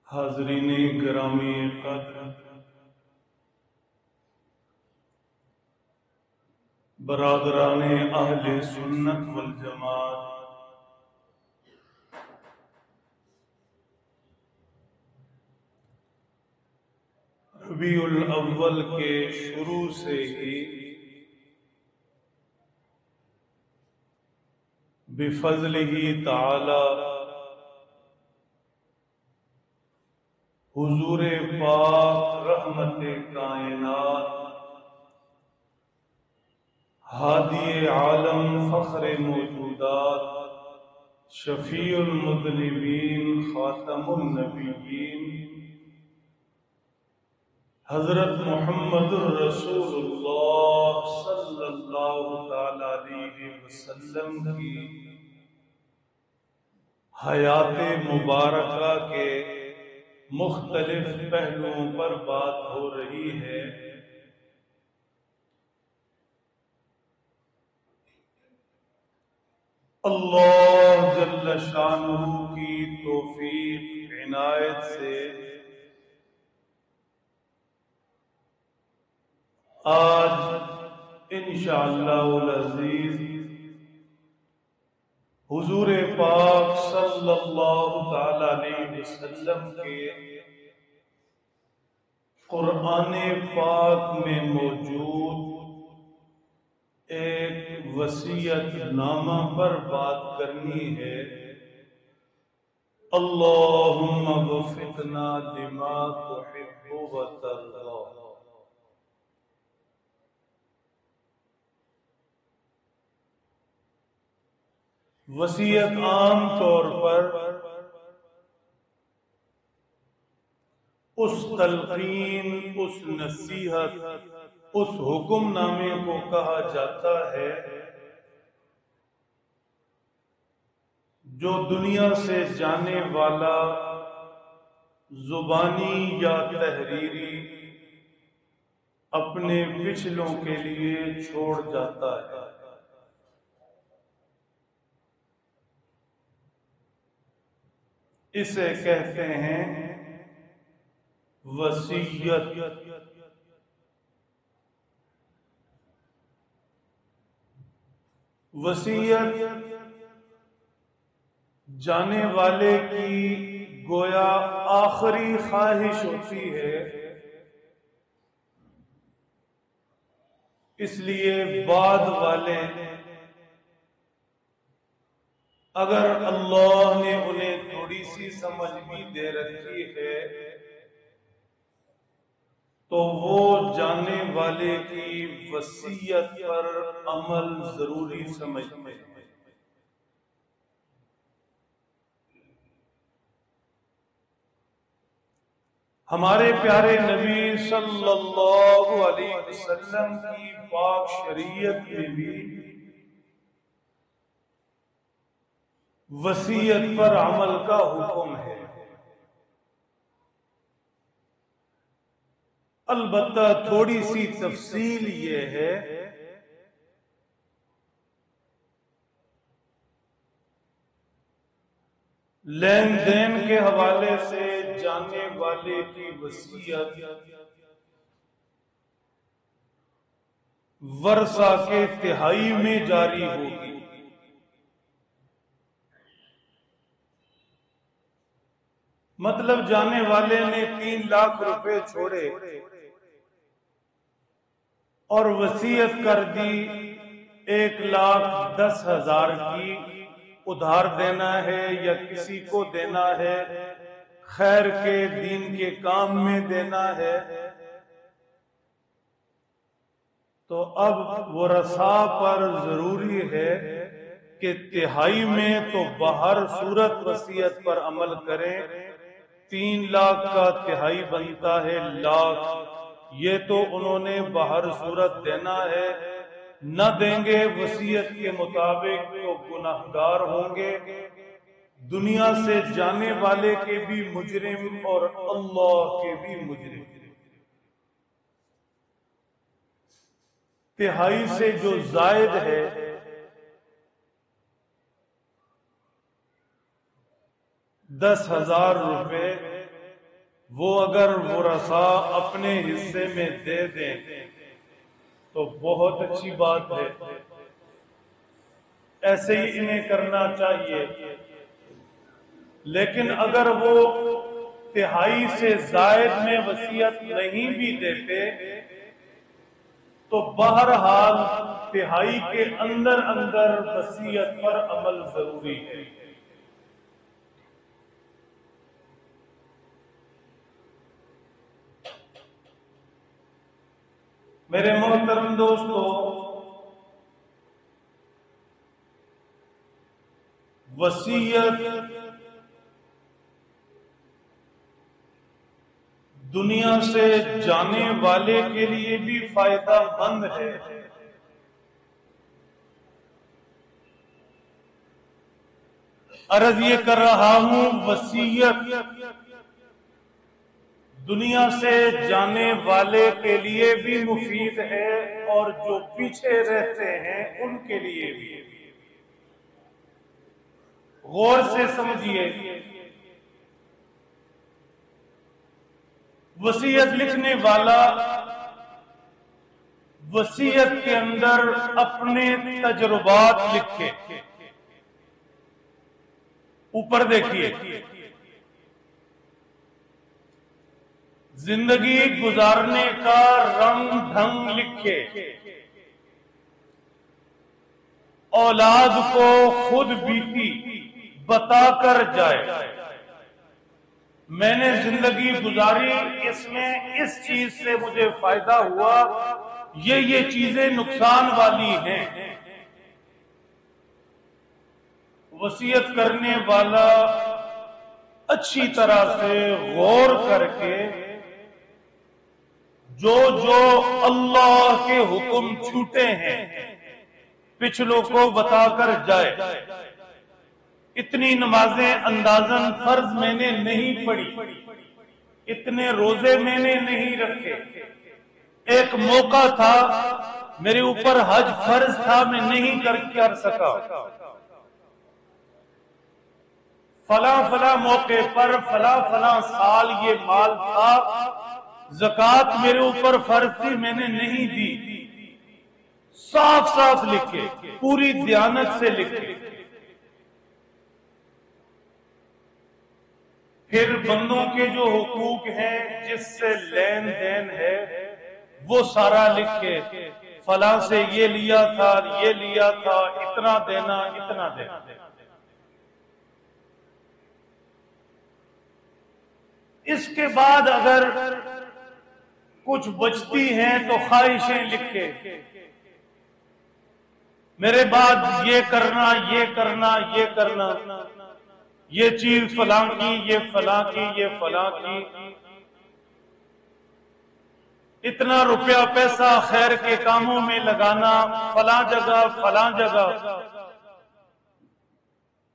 حاضرین گرامی قدر، برادران اہل سنت والجماعت، ربیع الاول کے شروع سے ہی بفضلہ تعالی حضور پاک رحمت کائنات، ہادی عالم، فخر موجودات، شفیع المذنبین، خاتم النبیین، حضرت محمد الرسول اللہ صلی اللہ تعالی علیہ وسلم کی حیات مبارکہ کے مختلف پہلوؤں پر بات ہو رہی ہے۔ اللہ جل شانہ کی توفیق عنایت سے آج انشاءاللہ العزیز حضور پاک صلی اللہ تعالی علیہ وسلم کے قرآن پاک میں موجود ایک وصیت نامہ پر بات کرنی ہے۔ اللہم وفقنا لما تحب وترضى۔ وصیت عام طور پر اس تلقین، اس نصیحت، اس حکم نامے کو کہا جاتا ہے جو دنیا سے جانے والا زبانی یا تحریری اپنے پچھلوں کے لیے چھوڑ جاتا ہے۔ اسے کہتے ہیں وصیت۔ وصیت جانے والے کی گویا آخری خواہش ہوتی ہے، اس لیے بعد والے اگر اللہ نے انہیں تھوڑی سی سمجھ بھی دے رکھی ہے تو وہ جانے والے کی وصیت پر عمل ضروری سمجھتے ہیں۔ ہمارے پیارے نبی صلی اللہ علیہ وسلم کی پاک شریعت میں بھی وصیت پر عمل کا حکم ہے، البتہ تھوڑی سی تفصیل یہ ہے لین دین کے حوالے سے جانے والے کی وصیت ورثہ کے تہائی میں جاری ہوگی۔ مطلب جانے والے نے 3 لاکھ روپے چھوڑے اور وصیت کر دی 1,10,000 کی، ادھار دینا ہے یا کسی کو دینا ہے، خیر کے دین کے کام میں دینا ہے، تو اب ورثاء پر ضروری ہے کہ تہائی میں تو بہر صورت وصیت پر عمل کریں۔ 3 لاکھ کا تہائی بنتا ہے لاکھ، یہ تو انہوں نے بہر صورت دینا ہے، نہ دیں گے وصیت کے مطابق تو گناہگار ہوں گے، دنیا سے جانے والے کے بھی مجرم اور اللہ کے بھی مجرم۔ تہائی سے جو زائد ہے 10,000 روپے وہ اگر ورثاء اپنے حصے میں دے دیں تو بہت اچھی بات ہے، ایسے ہی انہیں کرنا چاہیے، لیکن اگر وہ تہائی سے زائد میں وصیت نہیں بھی دیتے تو بہرحال تہائی کے اندر اندر وصیت پر عمل ضروری ہے۔ میرے محترم دوستو، وصیت دنیا سے جانے والے کے لیے بھی فائدہ مند ہے، عرض یہ کر رہا ہوں وصیت دنیا سے جانے والے کے لیے بھی مفید ہے اور جو پیچھے رہتے ہیں ان کے لیے بھی۔ غور سے سمجھیے، وصیت لکھنے والا وصیت کے اندر اپنے تجربات لکھے۔ اوپر دیکھیے، زندگی گزارنے کا رنگ ڈھنگ لکھے، اولاد کو خود بیتی بتا کر جائے، میں نے زندگی گزاری، اس میں اس چیز سے مجھے فائدہ ہوا، یہ چیزیں نقصان والی ہیں۔ وصیت کرنے والا اچھی طرح سے غور کر کے جو اللہ کے حکم چھوٹے ہیں پچھلوں کو بتا کر جائے۔ اتنی نمازیں اندازاً فرض میں نے نہیں پڑھی، اتنے روزے میں نے نہیں رکھے، ایک موقع تھا میرے اوپر حج فرض تھا میں نہیں کر سکا، فلاں موقع پر فلاں سال یہ مال تھا، زکوٰۃ میرے اوپر فرض تھی میں نے نہیں دی، صاف صاف لکھے، پوری دیانت سے لکھے۔ پھر بندوں کے جو حقوق ہیں، جس سے لین دین ہے، وہ سارا لکھے، فلاں سے یہ لیا تھا، یہ لیا تھا، اتنا دینا، اتنا دینا۔ اس کے بعد اگر کچھ بچتی ہیں تو خواہشیں لکھے، میرے بعد یہ کرنا، یہ کرنا، یہ کرنا، یہ چیز فلاں کی، یہ فلاں کی، یہ فلاں کی، اتنا روپیہ پیسہ خیر کے کاموں میں لگانا، فلاں جگہ فلاں جگہ،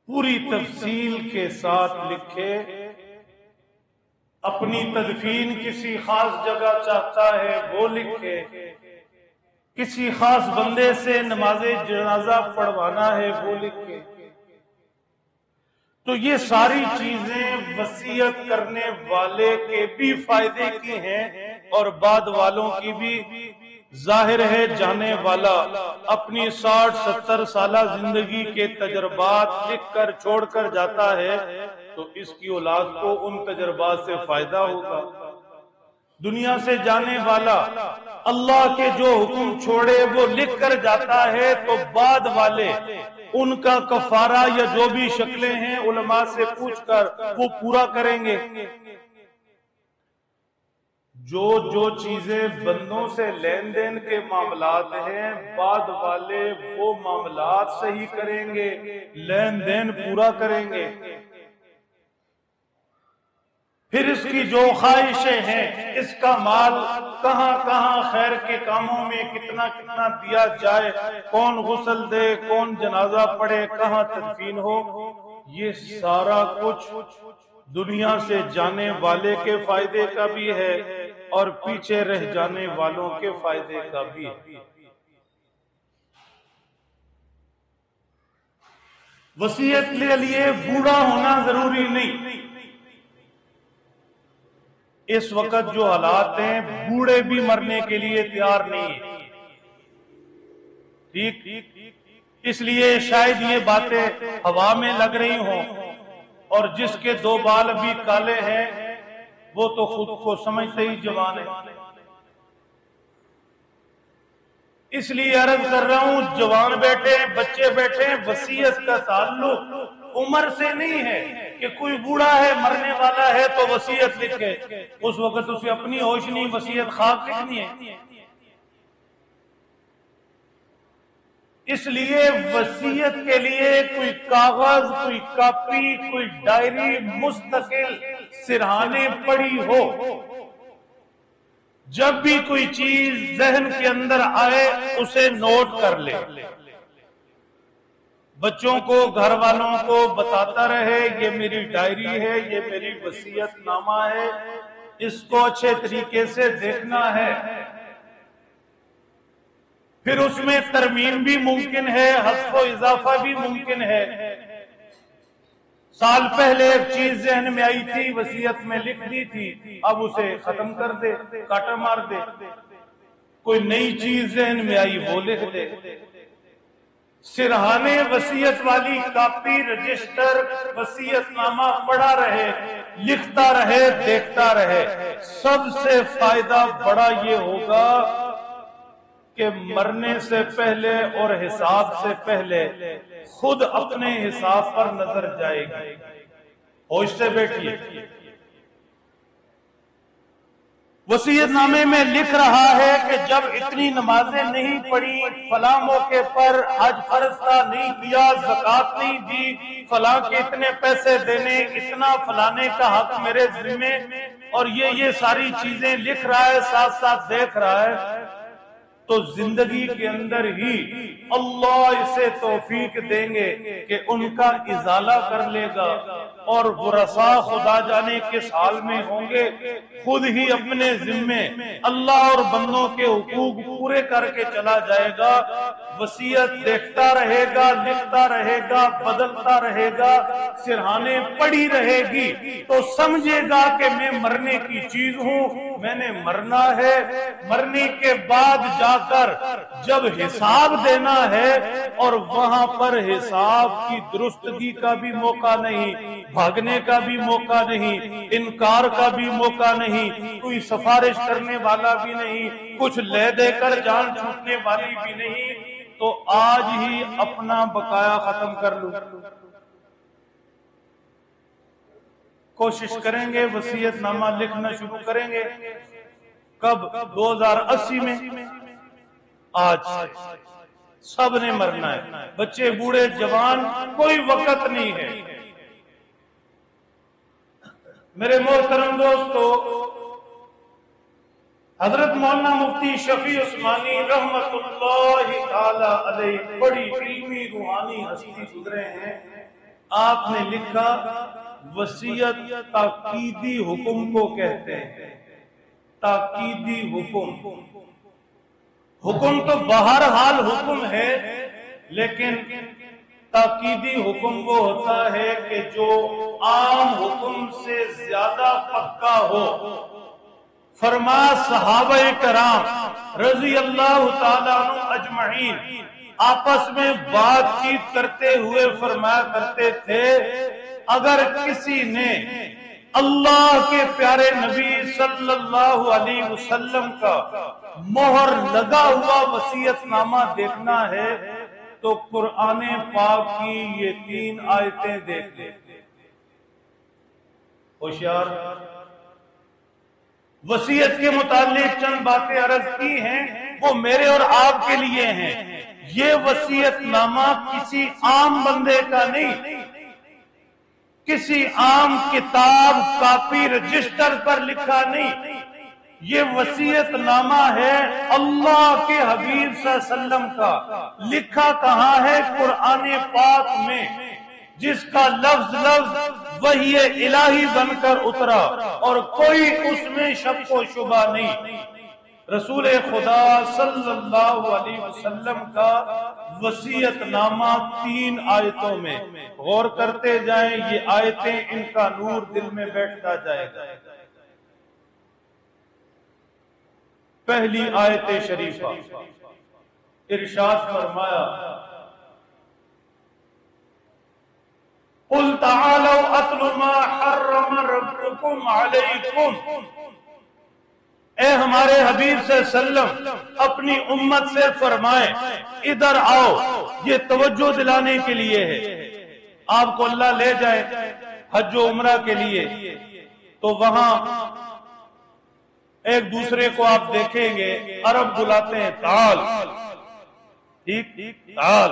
پوری تفصیل کے ساتھ لکھے۔ اپنی تدفین کسی خاص جگہ چاہتا ہے وہ لکھے، کسی خاص بندے سے نماز جنازہ پڑھوانا ہے وہ لکھے۔ تو یہ ساری چیزیں وصیت کرنے والے کے بھی فائدے کی ہیں اور بعد والوں کی بھی۔ ظاہر ہے جانے والا اپنی 60-70 سالہ زندگی کے تجربات لکھ کر چھوڑ کر جاتا ہے تو اس کی اولاد کو ان تجربات سے فائدہ ہوگا۔ دنیا سے جانے والا اللہ کے جو حکم چھوڑے وہ لکھ کر جاتا ہے تو بعد والے ان کا کفارہ یا جو بھی شکلیں ہیں علماء سے پوچھ کر وہ پورا کریں گے۔ جو چیزیں بندوں سے لین دین کے معاملات ہیں، بعد والے وہ معاملات صحیح کریں گے، لین دین پورا کریں گے۔ پھر اس کی جو خواہشیں ہیں، اس کا مال کہاں کہاں خیر کے کاموں میں کتنا کتنا دیا جائے، کون غسل دے، کون جنازہ پڑھے، کہاں تدفین ہو، یہ سارا کچھ دنیا سے جانے والے کے فائدے کا بھی ہے اور پیچھے رہ جانے والوں کے فائدے کا بھی ہے۔ وصیت کے لیے بوڑھا ہونا ضروری نہیں، اس وقت جو حالات ہیں بوڑھے بھی مرنے کے لیے تیار نہیں ہیں، ٹھیک، اس لیے شاید یہ باتیں ہوا میں لگ رہی ہوں، اور جس کے 2 بال ابھی کالے ہیں وہ تو خود کو سمجھتے ہی جوان ہے۔ اس لیے عرض کر رہا ہوں، جوان بیٹھے بچے بیٹھے، وصیت کا تعلق عمر سے نہیں ہے کہ کوئی بوڑھا ہے مرنے والا ہے تو وصیت لکھے، اس وقت اسے اپنی ہوش نہیں، وصیت خاک لکھنی ہے۔ اس لیے وصیت کے لیے کوئی کاغذ، کوئی کاپی، کوئی ڈائری مستقل سرہانے پڑی ہو، جب بھی کوئی چیز ذہن کے اندر آئے اسے نوٹ کر لے، بچوں کو گھر والوں کو بتاتا رہے یہ میری ڈائری ہے، یہ میری وصیت نامہ ہے، اس کو اچھے طریقے سے دیکھنا ہے۔ پھر اس میں ترمیم بھی ممکن ہے، حذف و اضافہ بھی ممکن ہے۔ سال پہلے ایک چیز ذہن میں آئی تھی، وصیت میں لکھ دی تھی، اب اسے ختم کر دے، کاٹا مار دے۔ کوئی نئی چیز ذہن میں آئی وہ لکھ دے۔ سرہانے وصیت والی کاپی، رجسٹر، وصیت نامہ پڑھا رہے، لکھتا رہے، دیکھتا رہے۔ سب سے فائدہ بڑا یہ ہوگا کہ مرنے سے پہلے اور حساب سے پہلے خود اپنے حساب پر نظر جائے گی۔ ہوش سے بیٹھیے۔ وصیت نامے میں لکھ رہا ہے کہ جب اتنی نمازیں نہیں پڑھی، فلاں موقع پر حج فرض تھا نہیں کیا، زکوٰۃ نہیں دی، فلاں کے اتنے پیسے دینے، اتنا فلانے کا حق میرے ذمے، اور یہ ساری چیزیں لکھ رہا ہے، ساتھ ساتھ دیکھ رہا ہے، تو زندگی کے اندر ہی اللہ اسے توفیق دیں گے کہ ان کا ازالہ کر لے گا، اور ورثاء خدا جانے کس حال میں ہوں گے، خود ہی اپنے ذمے اللہ اور بندوں کے حقوق پورے کر کے چلا جائے گا۔ وصیت دیکھتا رہے گا، لکھتا رہے گا، بدلتا رہے گا، سرہانے پڑی رہے گی، تو سمجھے گا کہ میں مرنے کی چیز ہوں، میں نے مرنا ہے۔ مرنے کے بعد جا کر جب حساب دینا ہے، اور وہاں پر حساب کی درستگی کا بھی موقع نہیں، بھاگنے کا بھی موقع نہیں، انکار کا بھی موقع نہیں، کوئی سفارش کرنے والا بھی نہیں، کچھ لے دے کر جان چھوٹنے والی بھی نہیں، تو آج ہی اپنا بقایا ختم کر لوں۔ کوشش کریں گے، وصیت نامہ لکھنا شروع کریں گے۔ کب؟ 2080 میں۔ آج سب نے مرنا ہے، بچے بوڑھے جوان، کوئی وقت نہیں ہے۔ میرے محترم دوستو، حضرت مولانا مفتی شفیع عثمانی رحمت اللہ تعالی علیہ بڑی علمی روحانی ہستی گزرے ہیں۔ آپ نے لکھا، وصیت تاکیدی حکم کو کہتے ہیں۔ تاکیدی حکم، حکم تو بہرحال حکم ہے، لیکن تاکیدی حکم وہ ہوتا ہے کہ جو عام حکم سے زیادہ پکا ہو۔ فرما صحابہ کرام رضی اللہ تعالیٰ عنہ اجمعین آپس میں بات چیت کرتے ہوئے فرمایا کرتے تھے، اگر کسی نے اللہ کے پیارے نبی صلی اللہ علیہ وسلم کا مہر لگا ہوا وصیت نامہ دیکھنا ہے تو قرآن پاک کی یہ 3 آیتیں دیکھ لے۔ ہوشیار، وصیت کے متعلق چند باتیں عرض کی ہیں، وہ میرے اور آپ کے لیے ہیں۔ یہ وصیت نامہ کسی عام بندے کا نہیں، کسی عام کتاب، کاپی، رجسٹر پر لکھا نہیں، یہ وصیت نامہ ہے اللہ کے حبیب صلی اللہ علیہ وسلم کا۔ لکھا کہاں ہے؟ قرآن پاک میں، جس کا لفظ لفظ وحی الہی بن کر اترا، اور کوئی اس میں شک و شبہ نہیں۔ رسول خدا صلی اللہ علیہ وسلم کا وصیت نامہ 3 آیتوں میں، غور کرتے جائیں، یہ آیتیں ان کا نور دل میں بیٹھتا جائے گا۔ پہلی آیت شریفہ ارشاد فرمایا قل تعالوا اتل ما حرم ربكم علیکم، اے ہمارے حبیب صلی اللہ علیہ وسلم اپنی امت سے فرمائیں ادھر آؤ، یہ توجہ دلانے کے لیے ہے۔ آپ کو اللہ لے جائے حج و عمرہ کے لیے تو وہاں ایک دوسرے کو آپ دیکھیں گے، عرب بلاتے ہیں تعال، ٹھیک تعال،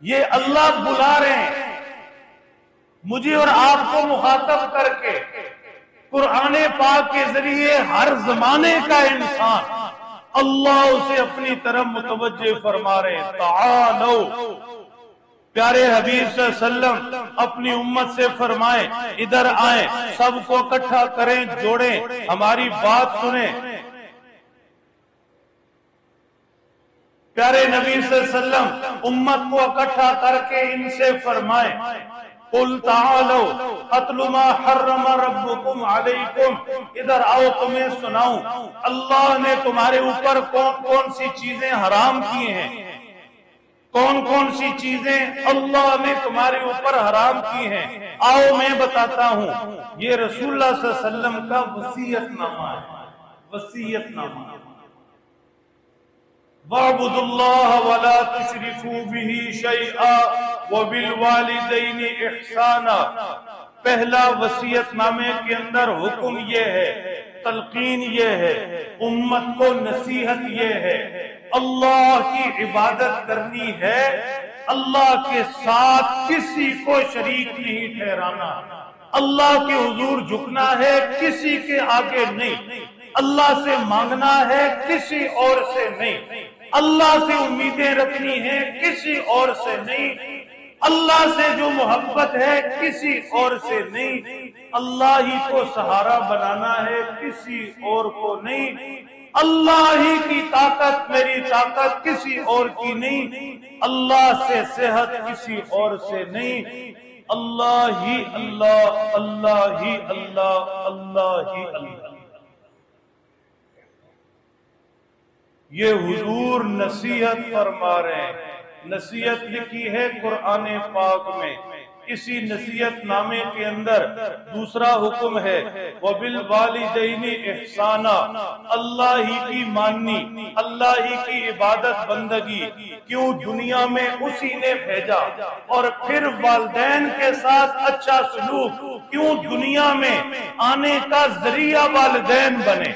یہ اللہ بلا رہے ہیں مجھے اور آپ کو مخاطب کر کے۔ قرآن پاک کے ذریعے ہر زمانے کا انسان اللہ اسے اپنی طرف متوجہ فرما رہے ہیں، تعالو، پیارے حبیب صلی اللہ علیہ وسلم اپنی امت سے فرمائیں ادھر آئیں، سب کو اکٹھا کریں، جوڑیں، ہماری بات سنیں۔ پیارے نبی صلی اللہ علیہ وسلم امت کو اکٹھا کر کے ان سے فرمائیں قل تعالوا اتل ما حرم ربکم علیکم، ادھر آؤ تمہیں سناؤں اللہ نے تمہارے اوپر کون کون سی چیزیں حرام کی ہیں، کون کون سی چیزیں اللہ نے تمہارے اوپر حرام کی ہیں، آؤ میں بتاتا ہوں۔ یہ رسول اللہ صلی اللہ علیہ وسلم کا وصیت نامہ ہے، وصیت نامہ۔ وَاعْبُدُوا اللَّهَ وَلَا تُشْرِكُوا بِهِ شَيْئًا وَبِالْوَالِدَيْنِ إِحْسَانًا، پہلا وصیت نامے کے اندر حکم یہ ہے، تلقین یہ ہے، امت کو نصیحت یہ ہے، اللہ کی عبادت کرنی ہے، اللہ کے ساتھ کسی کو شریک نہیں ٹھہرانا، اللہ کے حضور جھکنا ہے، کسی کے آگے نہیں، اللہ سے مانگنا ہے، کسی اور سے نہیں، اللہ سے امیدیں رکھنی ہے، کسی اور سے نہیں، اللہ سے جو محبت ہے کسی اور سے نہیں، اللہ ہی کو سہارا بنانا ہے، کسی اور کو نہیں، اللہ ہی کی طاقت میری طاقت کسی اور کی نہیں، اللہ سے صحت کسی اور سے نہیں، اللہ ہی اللہ، اللہ ہی اللہ، اللہ ہی اللہ۔ یہ حضور نصیحت فرما رہے ہیں، نصیحت لکھی ہے قرآن پاک میں، اسی نصیحت نامے کے اندر دوسرا حکم ہے وَبِالْوَالِدَيْنِ إِحْسَانًا، اللہ ہی کی ماننی، اللہ ہی کی عبادت بندگی، کیوں دنیا میں اسی نے بھیجا، اور پھر والدین کے ساتھ اچھا سلوک، کیوں دنیا میں آنے کا ذریعہ والدین بنے،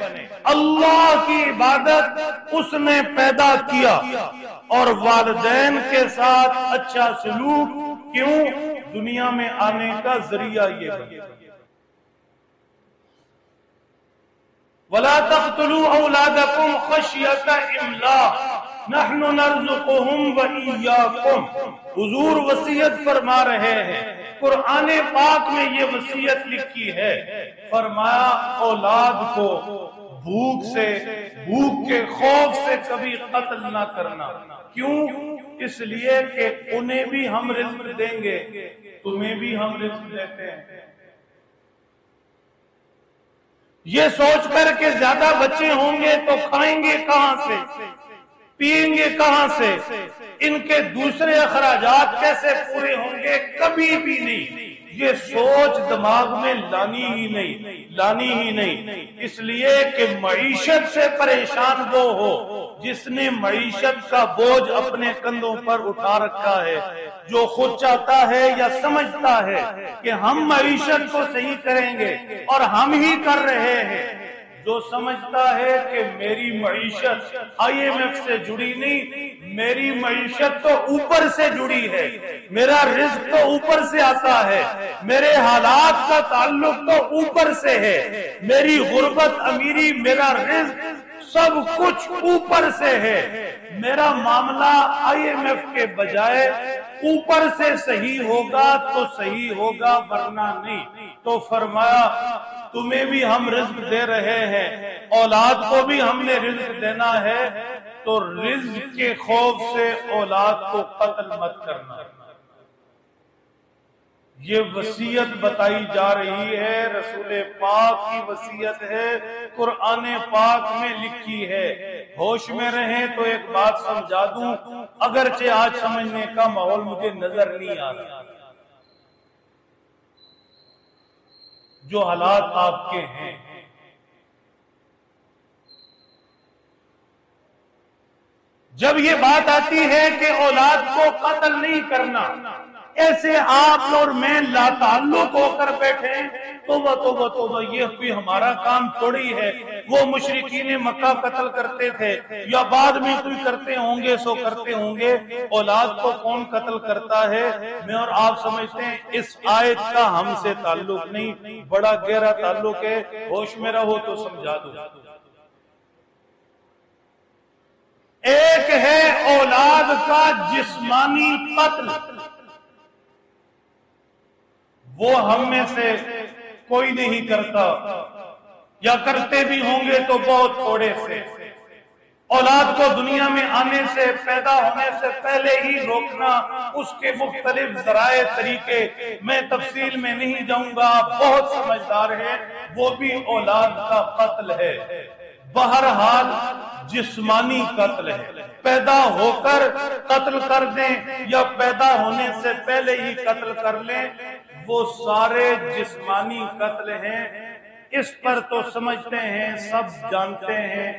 اللہ کی عبادت اس نے پیدا کیا، اور والدین کے ساتھ اچھا سلوک کیوں دنیا میں آنے کا ذریعہ یہ بنے۔ وَلَا تَقْتُلُوا أَوْلَادَكُمْ خَشْيَةَ إِمْلَاقٍ نَحْنُ نَرْزُقُهُمْ وَإِيَّاكُمْ، حضور وصیت فرما رہے ہیں، قرآن پاک میں یہ وصیت لکھی ہے، فرمایا اولاد کو بھوک سے، بھوک کے خوف سے کبھی قتل نہ کرنا، کیوں؟ اس لیے کہ انہیں بھی ہم رزق دیں گے، تمہیں بھی ہم رزق دیتے ہیں، یہ سوچ کر کہ زیادہ بچے ہوں گے تو کھائیں گے کہاں سے، پئیں گے کہاں سے، ان کے دوسرے اخراجات کیسے پورے ہوں گے، کبھی بھی نہیں، یہ سوچ دماغ میں لانی ہی نہیں، اس لیے کہ معیشت سے پریشان وہ ہو جس نے معیشت کا بوجھ اپنے کندھوں پر اٹھا رکھا ہے، جو خود چاہتا ہے یا سمجھتا ہے کہ ہم معیشت کو صحیح کریں گے اور ہم ہی کر رہے ہیں، جو سمجھتا ہے کہ میری معیشت آئی ایم ایف سے جڑی نہیں، میری معیشت تو اوپر سے جڑی ہے، میرا رزق تو اوپر سے آتا ہے، میرے حالات کا تعلق تو اوپر سے ہے، میری غربت امیری میرا رزق سب کچھ اوپر سے ہے، میرا معاملہ آئی ایم ایف کے بجائے اوپر سے صحیح ہوگا تو صحیح ہوگا ورنہ نہیں، تو فرمایا تمہیں بھی ہم رزق دے رہے ہیں، اولاد کو بھی ہم نے رزق دینا ہے، تو رزق کے خوف سے اولاد کو قتل مت کرنا، یہ وصیت بتائی جا رہی ہے، رسول پاک کی وصیت ہے، قرآن پاک میں لکھی ہے۔ ہوش میں رہیں تو ایک بات سمجھا دوں، اگرچہ آج سمجھنے کا ماحول مجھے نظر نہیں آ رہا، جو حالات آپ کے ہیں، جب یہ بات آتی ہے کہ اولاد کو قتل نہیں کرنا، ایسے آپ اور میں لا تعلق ہو کر بیٹھے، توبہ توبہ توبہ، یہ کوئی ہمارا کام تھوڑی ہے۔ وہ مشرکین مکہ قتل کرتے تھے، یا بعد میں کوئی کرتے ہوں گے سو کرتے ہوں گے، اولاد کو کون قتل کرتا ہے؟ میں اور آپ سمجھتے ہیں اس آیت کا ہم سے تعلق نہیں، بڑا گہرا تعلق ہے۔ ہوش میں رہو تو سمجھا دوں۔ ایک ہے اولاد کا جسمانی قتل، وہ ہم میں سے کوئی نہیں کرتا، یا کرتے بھی ہوں گے تو بہت تھوڑے سے۔ اولاد کو دنیا میں آنے سے، پیدا ہونے سے پہلے ہی روکنا، اس کے مختلف ذرائع طریقے، میں تفصیل میں نہیں جاؤں گا، بہت سمجھدار ہے، وہ بھی اولاد کا قتل ہے۔ بہرحال جسمانی قتل ہے، پیدا ہو کر قتل کر دیں یا پیدا ہونے سے پہلے ہی قتل کر لیں، وہ سارے جسمانی قتل ہیں۔ اس پر تو سمجھتے ہیں، سب جانتے ہیں۔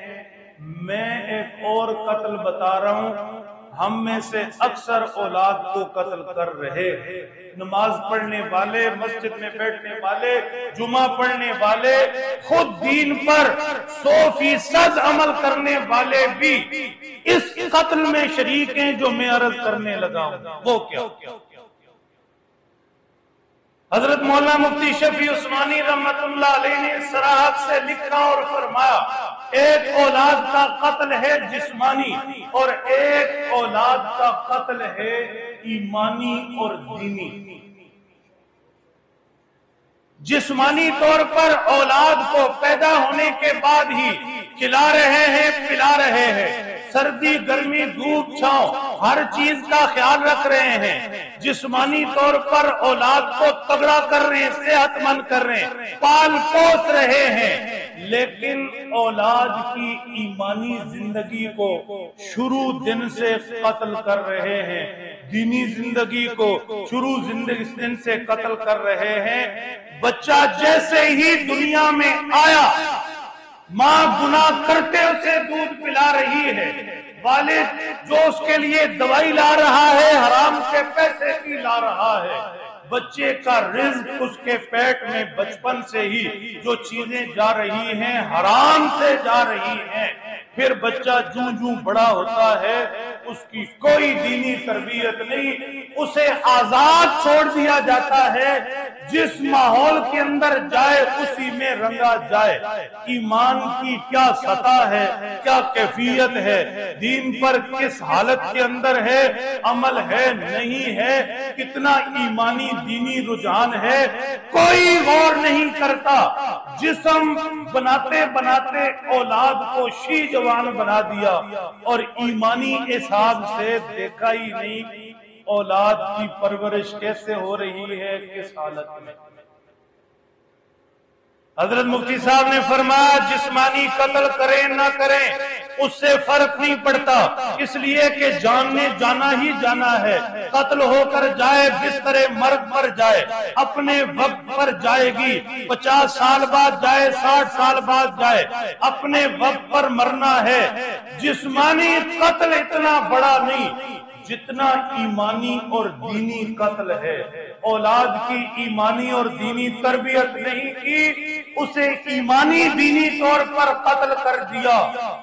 میں ایک اور قتل بتا رہا ہوں، ہم میں سے اکثر اولاد کو قتل کر رہے ہیں۔ نماز پڑھنے والے، مسجد میں بیٹھنے والے، جمعہ پڑھنے والے، خود دین پر 100% عمل کرنے والے بھی اس قتل میں شریک ہیں جو میں عرض کرنے لگا ہوں۔ وہ کیا؟ حضرت مولانا مفتی شفیع عثمانی رحمت اللہ علیہ نے صراحت سے لکھا اور فرمایا، ایک اولاد کا قتل ہے جسمانی، اور ایک اولاد کا قتل ہے ایمانی اور دینی۔ جسمانی طور پر اولاد کو پیدا ہونے کے بعد ہی کھلا رہے ہیں، پلا رہے ہیں، سردی گرمی دھوپ چھاؤں ہر چیز کا خیال رکھ رہے ہیں، جسمانی طور پر اولاد کو تگڑا کر رہے ہیں، صحت مند کر رہے ہیں، پال پوس رہے ہیں، لیکن اولاد کی ایمانی زندگی کو شروع دن سے قتل کر رہے ہیں، دینی زندگی کو شروع دن سے قتل کر رہے ہیں۔ بچہ جیسے ہی دنیا میں آیا، ماں گناہ کرتے اسے دودھ پلا رہی ہے، والد جو اس کے لیے دوائی لا رہا ہے حرام کے پیسے کی لا رہا ہے، بچے کا رزق اس کے پیٹ میں بچپن سے ہی جو چیزیں جا رہی ہیں حرام سے جا رہی ہیں۔ پھر بچہ جوں جوں بڑا ہوتا ہے، اس کی کوئی دینی تربیت نہیں، اسے آزاد چھوڑ دیا جاتا ہے، جس ماحول کے اندر جائے اسی میں رنگا جائے۔ ایمان کی کیا سطح ہے، کیا کیفیت ہے، دین پر کس حالت کے اندر ہے، عمل ہے نہیں ہے، کتنا ایمانی دینی رجحان ہے، کوئی غور نہیں کرتا۔ جسم بناتے بناتے اولاد کو شی جوان بنا دیا، اور ایمانی حساب سے دیکھا ہی نہیں اولاد کی پرورش کیسے ہو رہی ہے، کس حالت میں۔ حضرت مفتی صاحب نے فرمایا جسمانی قتل کریں نہ کریں اس سے فرق نہیں پڑتا، اس لیے کہ جان نے جانا ہی جانا ہے، قتل ہو کر جائے بستر مرگ پر جائے، اپنے وقت پر جائے گی، 50 سال بعد جائے، 60 سال بعد جائے، اپنے وقت پر مرنا ہے۔ جسمانی قتل اتنا بڑا نہیں جتنا ایمانی اور دینی قتل ہے۔ اولاد کی ایمانی اور دینی تربیت نہیں کی، اسے ایمانی دینی طور پر قتل کر دیا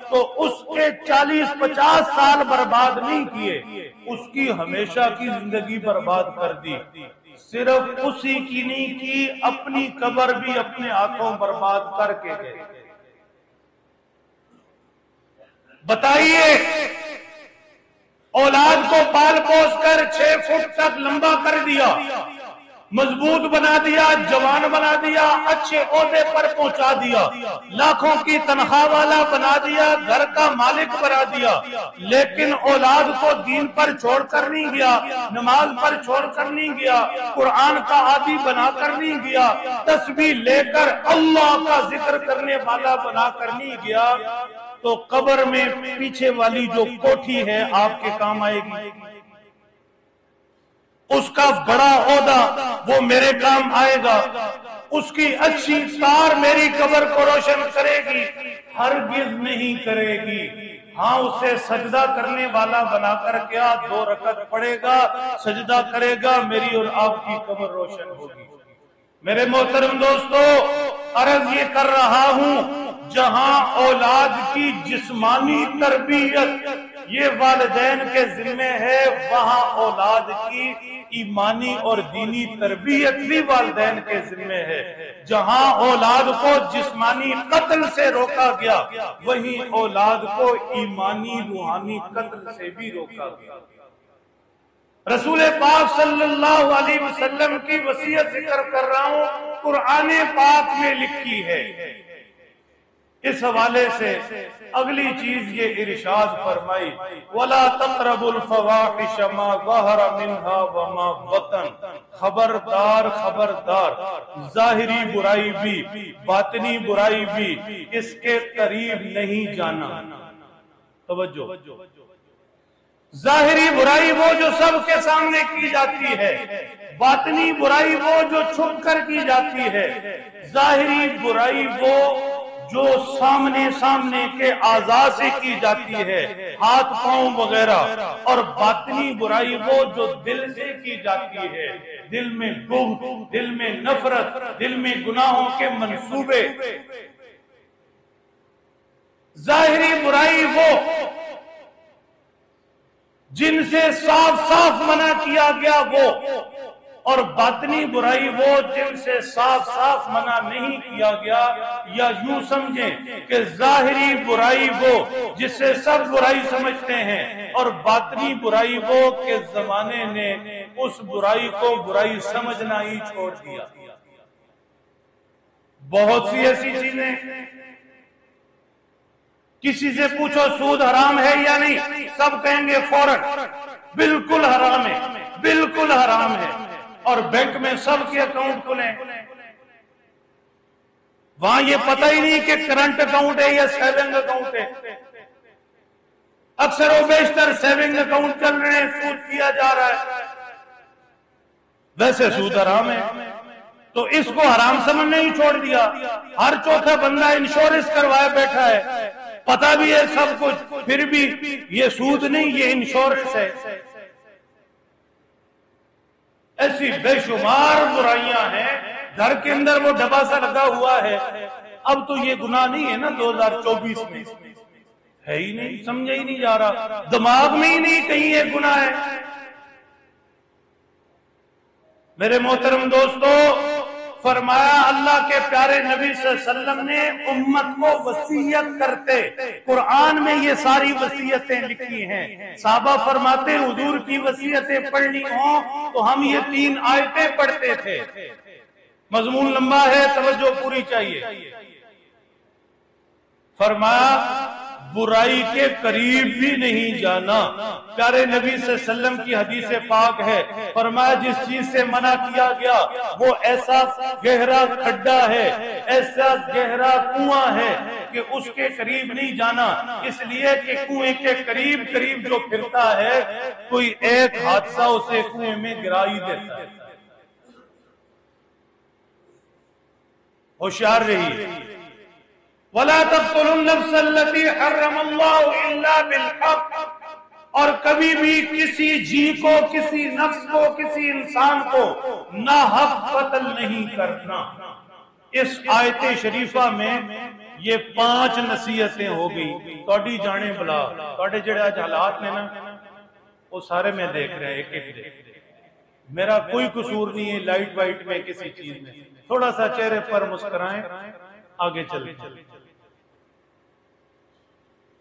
تو اس کے 40-50 سال برباد نہیں کیے، اس کی ہمیشہ کی زندگی برباد کر دی۔ صرف اسی کی نہیں کی، اپنی قبر بھی اپنے ہاتھوں برباد کر کے گئے۔ بتائیے، اولاد کو پال پوس کر 6 فٹ تک لمبا کر دیا، مضبوط بنا دیا، جوان بنا دیا، اچھے عہدے پر پہنچا دیا، لاکھوں کی تنخواہ والا بنا دیا، گھر کا مالک بنا دیا، لیکن اولاد کو دین پر چھوڑ کر نہیں گیا، نماز پر چھوڑ کر نہیں گیا، قرآن کا عادی بنا کر نہیں گیا، تسبیح لے کر اللہ کا ذکر کرنے والا بنا کر نہیں گیا، تو قبر میں پیچھے والی جو کوٹھی ہے آپ کے کام آئے گی، اس کا بڑا عہدہ وہ میرے کام آئے گا، اس کی اچھی تار میری قبر کو روشن کرے گی؟ ہرگز نہیں کرے گی۔ ہاں اسے سجدہ کرنے والا بنا کر کیا 2 رکعت پڑھے گا، سجدہ کرے گا، میری اور آپ کی قبر روشن ہوگی۔ میرے محترم دوستو، عرض یہ کر رہا ہوں، جہاں اولاد کی جسمانی تربیت یہ والدین کے ذمہ ہے، وہاں اولاد کی ایمانی اور دینی تربیت بھی والدین کے ذمہ ہے۔ جہاں اولاد کو جسمانی قتل سے روکا گیا، وہیں اولاد کو ایمانی روحانی قتل سے بھی روکا گیا۔ رسول پاک صلی اللہ علیہ وسلم کی وصیت ذکر کر رہا ہوں، قرآن پاک میں لکھی ہے۔ اس حوالے سے اگلی چیز یہ ارشاد فرمائی، وَلَا تَقْرَبُوا الْفَوَاحِشَ مَا ظَهَرَ مِنْهَا وَمَا بَطَنَ، خبردار خبردار، ظاہری برائی بھی باطنی برائی بھی اس کے قریب نہیں جانا۔ توجہ، ظاہری برائی وہ جو سب کے سامنے کی جاتی ہے، باطنی برائی وہ جو چھپ کر کی جاتی ہے۔ ظاہری برائی وہ جو سامنے کے اعضاء سے کی جاتی ہے، ہاتھ پاؤں وغیرہ، اور باطنی برائی وہ جو دل سے کی جاتی ہے، دل میں بغض، دل میں نفرت، دل میں گناہوں کے منصوبے۔ ظاہری برائی وہ جن سے صاف صاف منع کیا گیا وہ، اور باطنی برائی وہ جن سے صاف صاف منع نہیں کیا گیا، یا یوں سمجھیں کہ ظاہری برائی وہ جس سے سب برائی سمجھتے ہیں، اور باطنی برائی وہ کہ زمانے نے اس برائی کو برائی سمجھنا ہی چھوڑ دیا۔ بہت سی ایسی چیزیں، کسی سے پوچھو سود حرام ہے یا نہیں، سب کہیں گے فوراً بالکل حرام ہے، بالکل حرام ہے، اور بینک میں سب کے اکاؤنٹ کھلیں، وہاں یہ پتہ ہی نہیں کہ کرنٹ اکاؤنٹ ہے یا سیونگ اکاؤنٹ ہے۔ اکثر و بیشتر سیونگ اکاؤنٹ چل رہے ہیں، سود کیا جا رہا ہے، ویسے سود حرام ہے، تو اس کو حرام سمجھنے ہی چھوڑ دیا۔ ہر چوتھا بندہ انشورنس کروائے بیٹھا ہے، پتہ بھی ہے سب کچھ، پھر بھی یہ سود نہیں، یہ انشورنس ہے۔ ایسی بے شمار برائیاں ہیں، گھر کے اندر وہ ڈبہ سا لگا ہوا ہے۔ اب تو یہ گناہ نہیں ہے نا 2024 میں، ہے ہی نہیں، سمجھا ہی نہیں جا رہا، دماغ میں ہی نہیں کہیں یہ گناہ ہے۔ میرے محترم دوستو، فرمایا اللہ کے پیارے نبی صلی اللہ علیہ وسلم نے امت کو وصیت کرتے، قرآن میں یہ ساری وصیتیں لکھی ہیں۔ صحابہ فرماتے ہیں حضور کی وصیتیں پڑھنی ہوں تو ہم یہ 3 آیتیں پڑھتے تھے۔ مضمون لمبا ہے، توجہ پوری چاہیے۔ فرمایا برائی کے قریب بھی نہیں جانا۔ پیارے نبی صلی اللہ علیہ وسلم کی حدیث پاک ہے، فرمایا جس چیز سے منع کیا گیا وہ ایسا گہرا کھڈا ہے، ایسا گہرا کنواں ہے کہ اس کے قریب نہیں جانا، اس لیے کہ کنویں کے قریب قریب جو پھرتا ہے کوئی ایک حادثہ اسے کنویں میں گرا ہی دیتا ہے۔ ہوشیار رہیے۔ وَلَا تَقْتُلُوا النَّفْسَ الَّتِي حَرَّمَ اللَّهُ إِلَّا بِالْحَقِّ، اور کبھی بھی کسی جی کو، کسی نفس کو، کسی انسان کو ناحق قتل نہیں کرنا۔ اس آیت شریفہ میں یہ 5 نصیحتیں ہو گئی۔ توڑی جانے بلا، توڑے جڑے آج حالات میں نا وہ سارے میں دیکھ رہے ہیں، ایک ایک دیکھ رہے ہیں۔ میرا کوئی قصور نہیں ہے لائٹ وائٹ میں کسی چیز میں، تھوڑا سا چہرے پر مسکرائیں، آگے چلیں۔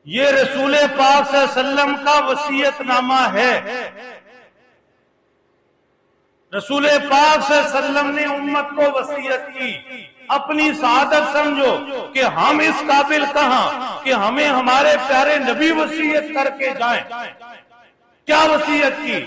یہ رسول پاک صلی اللہ علیہ وسلم کا وصیت نامہ ہے۔ رسول پاک صلی اللہ علیہ وسلم نے امت کو وصیت کی، اپنی سعادت سمجھو کہ ہم اس قابل کہاں کہ ہمیں ہمارے پیارے نبی وصیت کر کے جائیں۔ کیا وصیت کی؟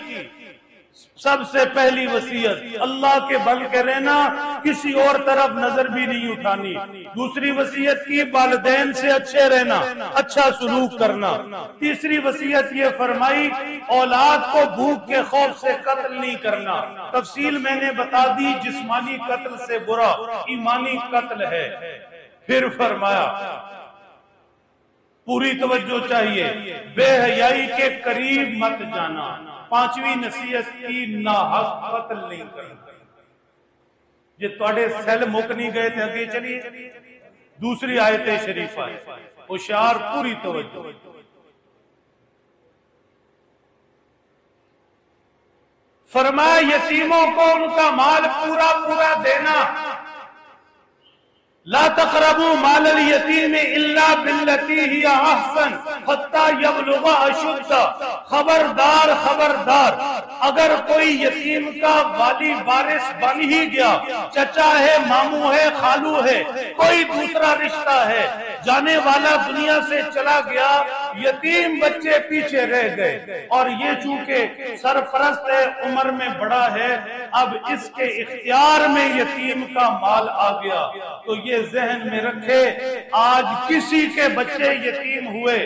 سب سے پہلی وصیت اللہ کے بن کے رہنا، کسی اور طرف نظر بھی نہیں اٹھانی۔ دوسری وصیت کی والدین سے اچھے رہنا، اچھا سلوک کرنا۔ تیسری وصیت یہ فرمائی اولاد کو بھوک کے خوف سے قتل نہیں کرنا۔ تفصیل میں نے بتا دی، جسمانی قتل سے برا ایمانی قتل ہے۔ پھر فرمایا پوری توجہ چاہیے، بے حیائی کے قریب مت جانا۔ پانچویں نصیحت کی ناحق قتل نہیں کرنا۔ یہ تھوڑے سیل مک نہیں گئے تھے، آگے چلیے دوسری آیت شریفہ ہے، ہوشیار پوری توجہ۔ فرمایا یتیموں کو ان کا مال پورا پورا دینا۔ لا تقربوا مال الیتیم الا باللتی ہی احسن حتی یبلغ اشدہ۔ خبردار خبردار، اگر کوئی یتیم کا والی وارث بن ہی گیا، چچا ہے، ماموں ہے، خالو ہے، کوئی دوسرا رشتہ ہے، جانے والا دنیا سے چلا گیا، یتیم بچے پیچھے رہ گئے، اور یہ چونکہ سرپرست ہے، عمر میں بڑا ہے، اب اس کے اختیار میں یتیم کا مال آ گیا، تو یہ ذہن میں رکھے آج کسی کے بچے یتیم ہوئے،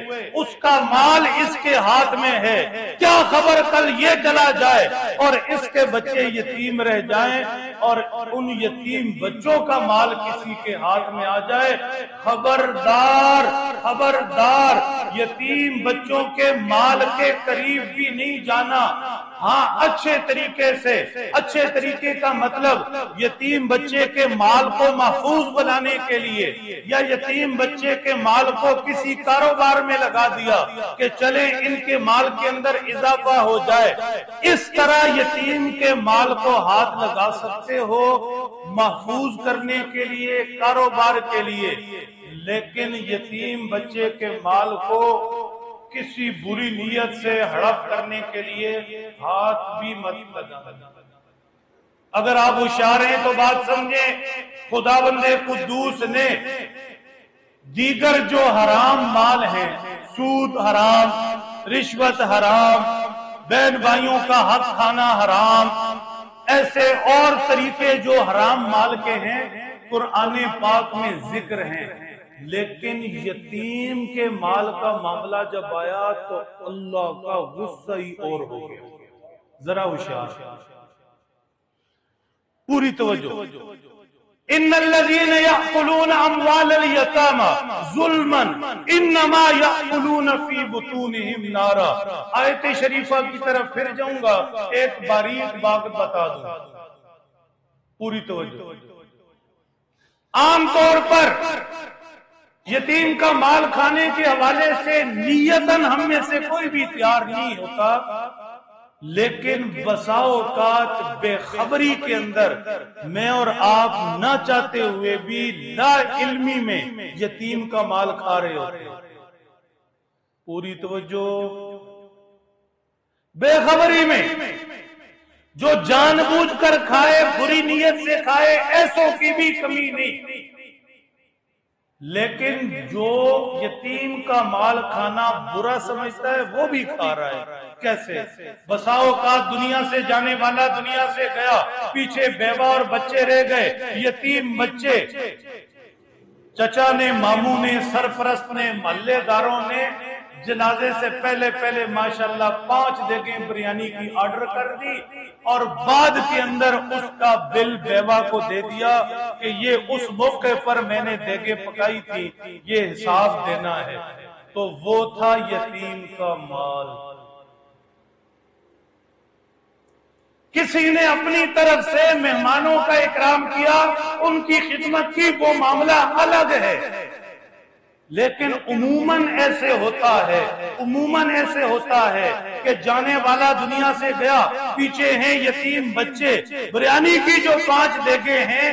اس کا مال اس کے ہاتھ میں ہے، کیا خبر کل یہ چلا جائے اور اس کے بچے یتیم رہ جائیں اور ان یتیم بچوں کا مال کسی کے ہاتھ میں آ جائے۔ خبردار خبردار، یتیم بچوں کے مال کے قریب بھی نہیں جانا۔ ہاں اچھے طریقے سے، اچھے طریقے کا مطلب یتیم بچے کے مال کو محفوظ بنانے کے لیے، یا یتیم بچے کے مال کو کسی کاروبار میں لگا دیا کہ چلیں ان کے مال کے اندر اضافہ ہو جائے، اس طرح یتیم کے مال کو ہاتھ لگا سکتے ہو محفوظ کرنے کے لیے، کاروبار کے لیے، لیکن یتیم بچے کے مال کو کسی بری نیت سے ہڑپ کرنے کے لیے ہاتھ بھی مت لگانا۔ اگر آپ ہوشیار ہیں تو بات سمجھیں، خداوند قدوس نے دیگر جو حرام مال ہیں، سود حرام، رشوت حرام، بہن بھائیوں کا حق کھانا حرام، ایسے اور طریقے جو حرام مال کے ہیں قرآن پاک میں ذکر ہیں، لیکن یتیم کے مال کا معاملہ جب آیا تو اللہ کا غصہ ہی اور ہو گیا۔ ذرا ہوشیار پوری توجہ۔ ان الذين يأكلون اموال اليتامى ظلما انما يأكلون في بطونهم نارا۔ آیت شریفہ کی طرف پھر جاؤں گا، ایک باریک بات بتا دوں، پوری توجہ۔ عام طور پر یتیم کا مال کھانے کے حوالے سے نیتاً ہم میں سے کوئی بھی تیار نہیں ہوتا، لیکن بسا اوقات بے خبری کے اندر میں اور آپ نہ چاہتے ہوئے بھی لا علمی میں یتیم کا مال کھا رہے ہوتے ہیں۔ پوری توجہ۔ بے خبری میں جو جان بوجھ کر کھائے، بری نیت سے کھائے، ایسوں کی بھی کمی نہیں، لیکن جو یتیم کا مال کھانا برا سمجھتا ہے وہ بھی کھا رہا ہے۔ کیسے؟ بسا اوقات دنیا سے جانے والا دنیا سے گیا، پیچھے بیوہ اور بچے رہ گئے، یتیم بچے، چچا نے، ماموں نے، سرپرست نے، محلے داروں نے جنازے سے پہلے ماشاءاللہ 5 دیگیں بریانی کی آرڈر کر دی، اور بعد کے اندر اس کا بل بیوہ کو دے دیا کہ یہ اس موقع پر میں نے دیگیں پکائی تھی، یہ حساب دینا ہے۔ تو وہ تھا یتیم کا مال۔ کسی نے اپنی طرف سے مہمانوں کا اکرام کیا، ان کی خدمت کی، وہ معاملہ الگ ہے، لیکن عموماً ایسے ہوتا ہے کہ جانے والا دنیا سے گیا، پیچھے ہیں یتیم بچے، بریانی کی جو 5 دیگیں ہیں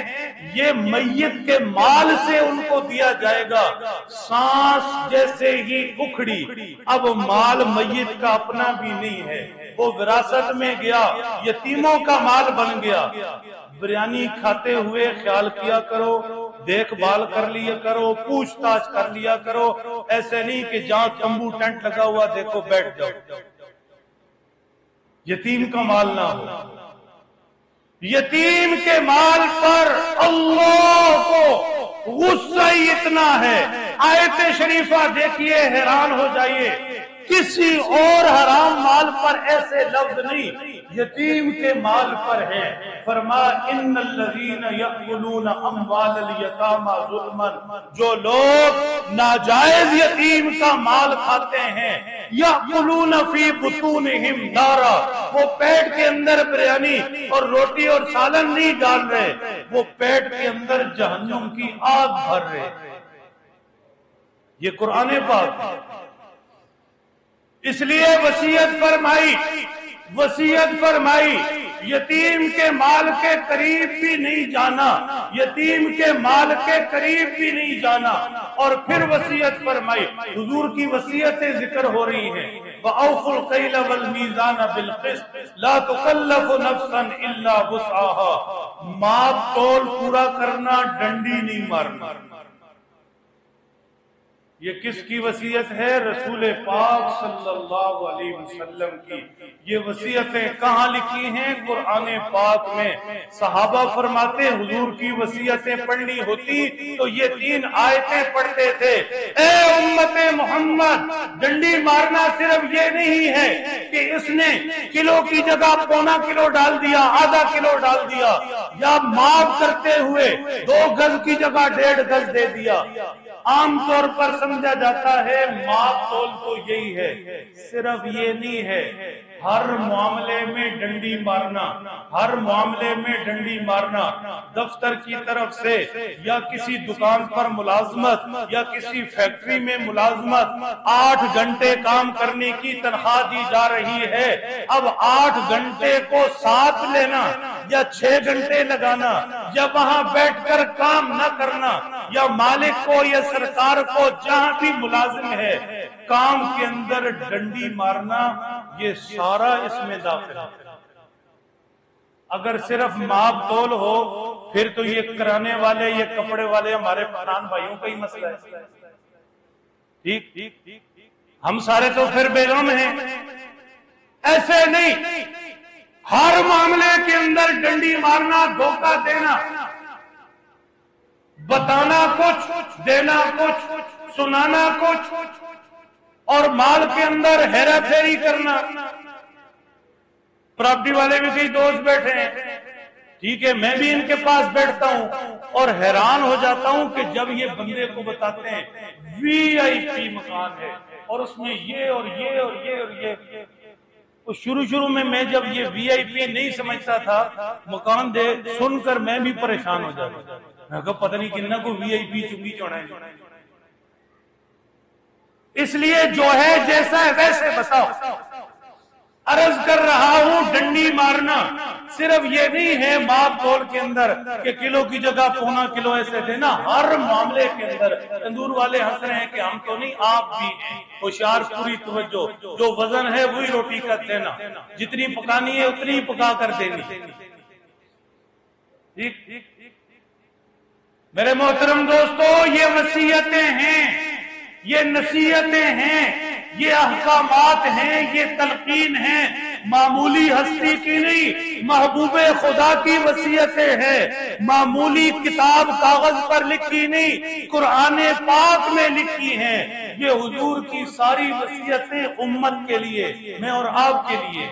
یہ میت کے مال سے ان کو دیا جائے گا۔ سانس جیسے ہی اکھڑی، اب مال میت کا اپنا بھی نہیں ہے، وہ وراثت میں گیا، یتیموں کا مال بن گیا۔ بریانی کھاتے ہوئے خیال کیا کرو، دیکھ بھال کر لیا کرو، پوچھ تاچھ کر لیا کرو، ایسے نہیں کہ جہاں تمبو ٹینٹ لگا ہوا دیکھو بیٹھ جاؤ، یتیم کا مال نہ ہو۔ یتیم کے مال پر اللہ کو غصہ ہی اتنا ہے، آیت شریفہ دیکھیے حیران ہو جائیے، کسی اور حرام مال پر ایسے لفظ نہیں، یتیم کے مال پر ہے۔ فرمایا ان الذین یأکلون اموال الیتامی ظلما، جو لوگ ناجائز یتیم کا مال کھاتے ہیں، یأکلون فی بطونہم نارا، وہ پیٹ کے اندر بریانی اور روٹی اور سالن نہیں ڈال رہے، وہ پیٹ کے اندر جہنم کی آگ بھر رہے۔ یہ قرآن پاک ہے۔ اس لیے وصیت فرمائی یتیم کے مال کے قریب بھی نہیں جانا، یتیم کے مال کے قریب بھی نہیں جانا۔ اور پھر وصیت فرمائی، حضور کی وصیتیں ذکر ہو رہی ہیں، وَأَوْفُوا الْكَيْلَ وَالْمِيزَانَ بِالْقِسْطِ لَا تُكَلَّفُ نَفْسًا إِلَّا وُسْعَهَا، ماپ تول پورا کرنا، ڈنڈی نہیں مارنا۔ یہ کس کی وصیت ہے؟ رسول پاک صلی اللہ علیہ وسلم کی۔ یہ وصیتیں کہاں لکھی ہیں؟ قرآن پاک میں۔ صحابہ فرماتے حضور کی وصیتیں پڑھنی ہوتی تو یہ 3 آیتیں پڑھتے تھے۔ اے امت محمد، ڈنڈی مارنا صرف یہ نہیں ہے کہ اس نے کلو کی جگہ پونا کلو ڈال دیا، آدھا کلو ڈال دیا، یا معاف کرتے ہوئے 2 گز کی جگہ 1.5 گز دے دیا۔ عام طور پر سمجھا جاتا ہے ماپ تول تو یہی ہے، صرف یہ نہیں ہے، ہر معاملے میں ڈنڈی مارنا، ہر معاملے میں ڈنڈی مارنا، دفتر کی طرف سے یا کسی دکان پر ملازمت یا کسی فیکٹری میں ملازمت، 8 گھنٹے کام کرنے کی تنخواہ دی جا رہی ہے، اب 8 گھنٹے کو ساتھ لینا یا 6 گھنٹے لگانا یا وہاں بیٹھ کر کام نہ کرنا، یا مالک کو یا سرکار کو جہاں بھی ملازم ہے کام کے اندر ڈنڈی مارنا، یہ سارا اس میں داخل ہے۔ اگر صرف ماپ تول ہو پھر تو یہ کرانے والے، یہ کپڑے والے ہمارے پٹھان بھائیوں کا ہی مسئلہ ہے، ٹھیک، ہم سارے تو پھر بیغم ہیں۔ ایسے نہیں، ہر معاملے کے اندر ڈنڈی مارنا، دھوکہ دینا، بتانا کچھ، دینا کچھ، سنانا کچھ، اور مال کے اندر ہیرا پھیری کرنا۔ پراپرٹی والے بھی کئی دوست بیٹھے ہیں، ٹھیک ہے، میں بھی ان کے پاس بیٹھتا ہوں اور حیران ہو جاتا ہوں کہ جب یہ بندے کو بتاتے ہیں وی آئی پی مکان ہے اور اس میں یہ اور یہ اور یہ اور یہ، تو شروع میں جب یہ وی آئی پی نہیں سمجھتا تھا، مکان دے سن کر میں بھی پریشان ہو جاتا، میں کہا پتہ نہیں کنہ کو وی آئی پی چنگی چوڑا ہے۔ اس لیے جو ہے جیسا ہے ویسے بتاؤ۔ عرض کر رہا ہوں ڈنڈی مارنا صرف یہ نہیں ہے ماپ تول کے اندر کہ کلو کی جگہ پونا کلو ایسے دینا، ہر معاملے کے اندر۔ تندور والے ہنس رہے ہیں کہ ہم تو نہیں، آپ بھی ہیں، ہوشیار، پوری توجہ، جو وزن ہے وہی روٹی کا دینا، جتنی پکانی ہے اتنی پکا کر دینی۔ ٹھیک میرے محترم دوستو، یہ وصیتیں ہیں، یہ نصیحتیں ہیں، یہ احکامات ہیں، یہ تلقین ہیں، معمولی ہستی کی نہیں، محبوب خدا کی وصیتیں ہیں، معمولی کتاب کاغذ پر لکھی نہیں، قرآن پاک میں لکھی ہیں۔ یہ حضور کی ساری وصیتیں امت کے لیے، میں اور آپ کے لیے۔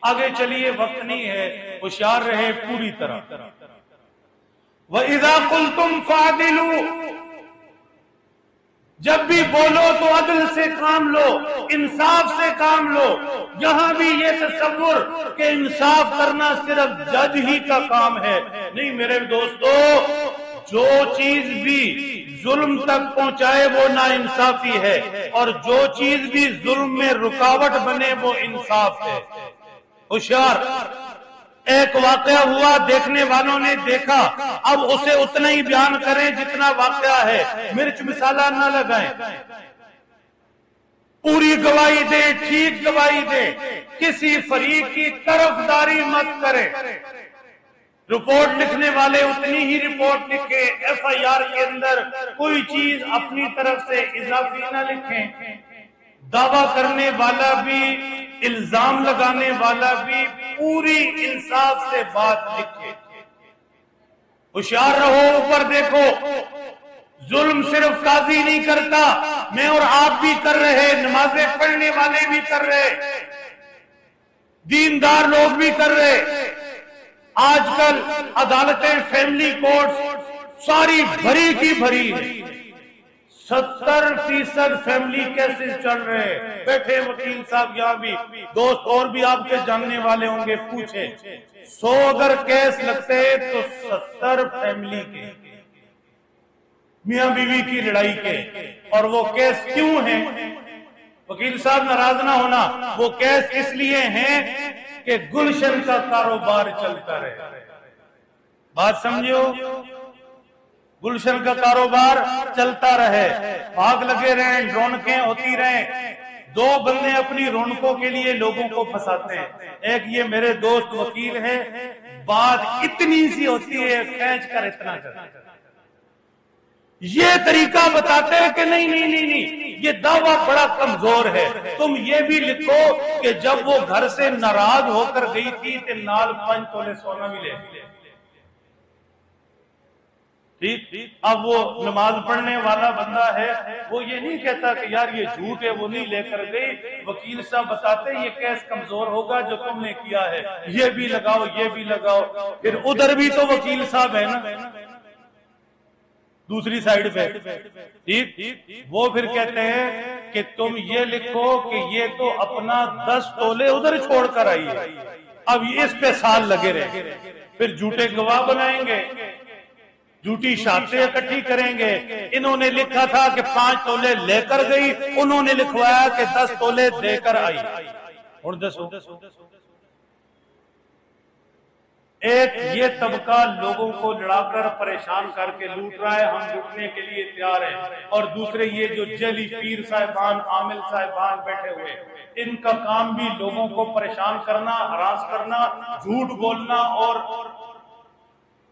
آگے چلیے، وقت نہیں ہے، ہوشیار رہے پوری طرح۔ وَإِذَا قُلْتُمْ فَعْدِلُوا، جب بھی بولو تو عدل سے کام لو، انصاف سے کام لو۔ یہاں بھی یہ تصور کہ انصاف کرنا صرف جج ہی کا کام ہے، نہیں میرے دوستو، جو چیز بھی ظلم تک پہنچائے وہ ناانصافی ہے، اور جو چیز بھی ظلم میں رکاوٹ بنے وہ انصاف ہے۔ ہوشیار، ایک واقعہ ہوا، دیکھنے والوں نے دیکھا، اب اسے اتنا ہی بیان کریں جتنا واقعہ ہے، مرچ مسالہ نہ لگائیں۔ پوری گواہی دے، ٹھیک گواہی دے، کسی فریق کی طرفداری مت کرے۔ رپورٹ لکھنے والے اتنی ہی رپورٹ لکھیں، ایف آئی آر کے اندر کوئی چیز اپنی طرف سے اضافی نہ لکھیں۔ دعویٰ کرنے والا بھی، الزام لگانے والا بھی پوری انصاف سے بات لکھے۔ ہوشیار رہو، اوپر دیکھو، ظلم صرف قاضی نہیں کرتا، میں اور آپ بھی کر رہے، نمازیں پڑھنے والے بھی کر رہے، دیندار لوگ بھی کر رہے۔ آج کل عدالتیں، فیملی کورٹس ساری بھری کی بھری ہے۔ 70% فیملی کیسز چل رہے، بیٹھے وکیل صاحب یہاں بھی، دوست اور بھی آپ کے جاننے والے ہوں گے، پوچھیں 100 اگر کیس لگتے تو 70 فیملی کے، میاں بیوی کی لڑائی کے۔ اور وہ کیس کیوں ہیں؟ وکیل صاحب ناراض نہ ہونا، وہ کیس اس لیے ہیں کہ گلشن کا کاروبار چلتا رہے۔ بات سمجھو، گلشن کا کاروبار چلتا رہے، بھاگ لگے رہیں، رونقیں ہوتی رہیں۔ دو بندے اپنی رونقوں کے لیے لوگوں کو پھنساتے ہیں۔ ایک یہ میرے دوست وکیل ہے، بات اتنی سی ہوتی ہے، کھینچ کر اتنا کرتے ہیں۔ یہ طریقہ بتاتے ہیں کہ نہیں، یہ دعویٰ بڑا کمزور ہے، تم یہ بھی لکھو کہ جب وہ گھر سے ناراض ہو کر گئی تھی تو نال 5 تولے سونا بھی لے۔ ٹھیک، اب وہ نماز پڑھنے والا بندہ ہے، وہ یہ نہیں کہتا کہ یار یہ جھوٹ ہے، وہ نہیں لے کر گئی۔ وکیل صاحب بتاتے ہیں یہ کیس کمزور ہوگا جو تم نے کیا ہے، یہ بھی لگاؤ، یہ بھی لگاؤ۔ پھر ادھر بھی تو وکیل صاحب ہے نا، دوسری سائیڈ پہ، ٹھیک، وہ پھر کہتے ہیں کہ تم یہ لکھو کہ یہ تو اپنا 10 تولے ادھر چھوڑ کر آئی ہے، اب اس پہ سال لگے رہے۔ پھر جھوٹے گواہ بنائیں گے، جھوٹی شہادتیں اکٹھی کریں گے۔ انہوں نے لکھا تھا کہ 5 تولے لے کر گئی، انہوں نے لکھوایا کہ 10 تولے دے کر آئی۔ اور دسو، ایک یہ طبقہ لوگوں کو لڑا کر پریشان کر کے لوٹ رہا ہے، ہم لوٹنے کے لیے تیار ہیں، اور دوسرے یہ جو جعلی پیر صاحبان، عامل صاحبان بیٹھے ہوئے، ان کا کام بھی لوگوں کو پریشان کرنا، ہراس کرنا، جھوٹ بولنا، اور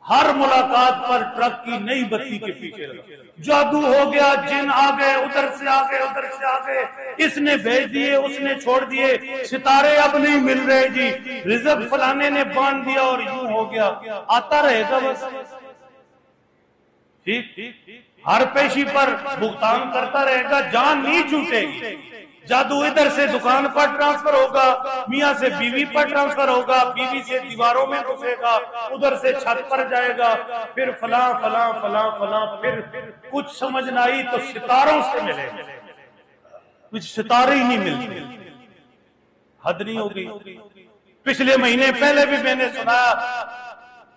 ہر ملاقات پر ٹرک کی نئی بتی کے پیچھے لگا۔ جادو ہو گیا، جن آ گئے، ادھر سے آ گئے، ادھر سے آ گئے، اس نے بھیج دیے، اس نے چھوڑ دیے، ستارے اب نہیں مل رہے جی، رزق فلانے نے باندھ دیا، اور یوں ہو گیا۔ آتا رہے گا بس، ٹھیک، ہر پیشی پر بھگتان کرتا رہے گا، جان نہیں چھوٹے گی۔ جادو ادھر سے دکان پر ٹرانسفر ہوگا، میاں سے بیوی پر ٹرانسفر ہوگا، بیوی سے دیواروں میں گھسے گا، ادھر سے چھت پر جائے گا، پھر فلاں فلاں فلاں فلاں، پھر کچھ سمجھ نہ آئی تو ستاروں سے ملے، کچھ ستارے ہی نہیں ملتے، حد نہیں ہوگی۔ پچھلے مہینے پہلے بھی میں نے سنایا،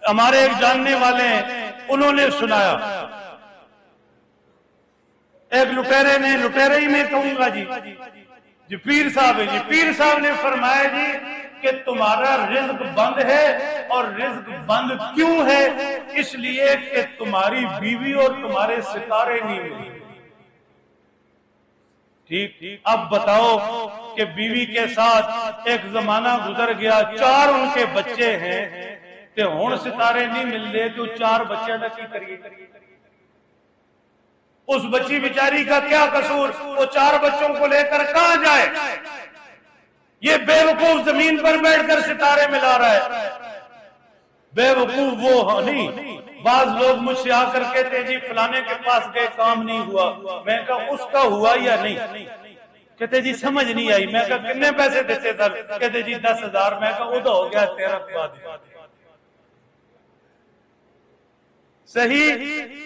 ہمارے ایک جاننے والے ہیں، انہوں نے سنایا، ایک لٹیرے نے، لٹیرے ہی میں کہوں گا جی پیر صاحب ہے، جی پیر صاحب نے فرمایا جی کہ تمہارا رزق بند ہے، اور رزق بند کیوں ہے؟ اس لیے کہ تمہاری بیوی اور تمہارے ستارے نہیں ملے۔ ٹھیک، اب بتاؤ کہ بیوی کے ساتھ ایک زمانہ گزر گیا، 4 ان کے بچے ہیں، کہ ہون ستارے نہیں مل رہے تو 4 بچے نہ کی کریے۔ اس بچی بیچاری کا کیا قصور؟ وہ 4 بچوں کو لے کر کہاں جائے؟ یہ بے وقوف زمین پر بیٹھ کر ستارے ملا رہا ہے۔ بے وقوف وہ نہیں، بعض لوگ مجھ سے آ کر کہتے ہیں جی فلانے کے پاس گئے کام نہیں ہوا، میں کہا اس کا ہوا یا نہیں؟ کہتے جی سمجھ نہیں آئی، میں کہا کتنے پیسے دیتے سر؟ کہتے جی 10,000، میں کہا ادھا ہو گیا 13 صحیح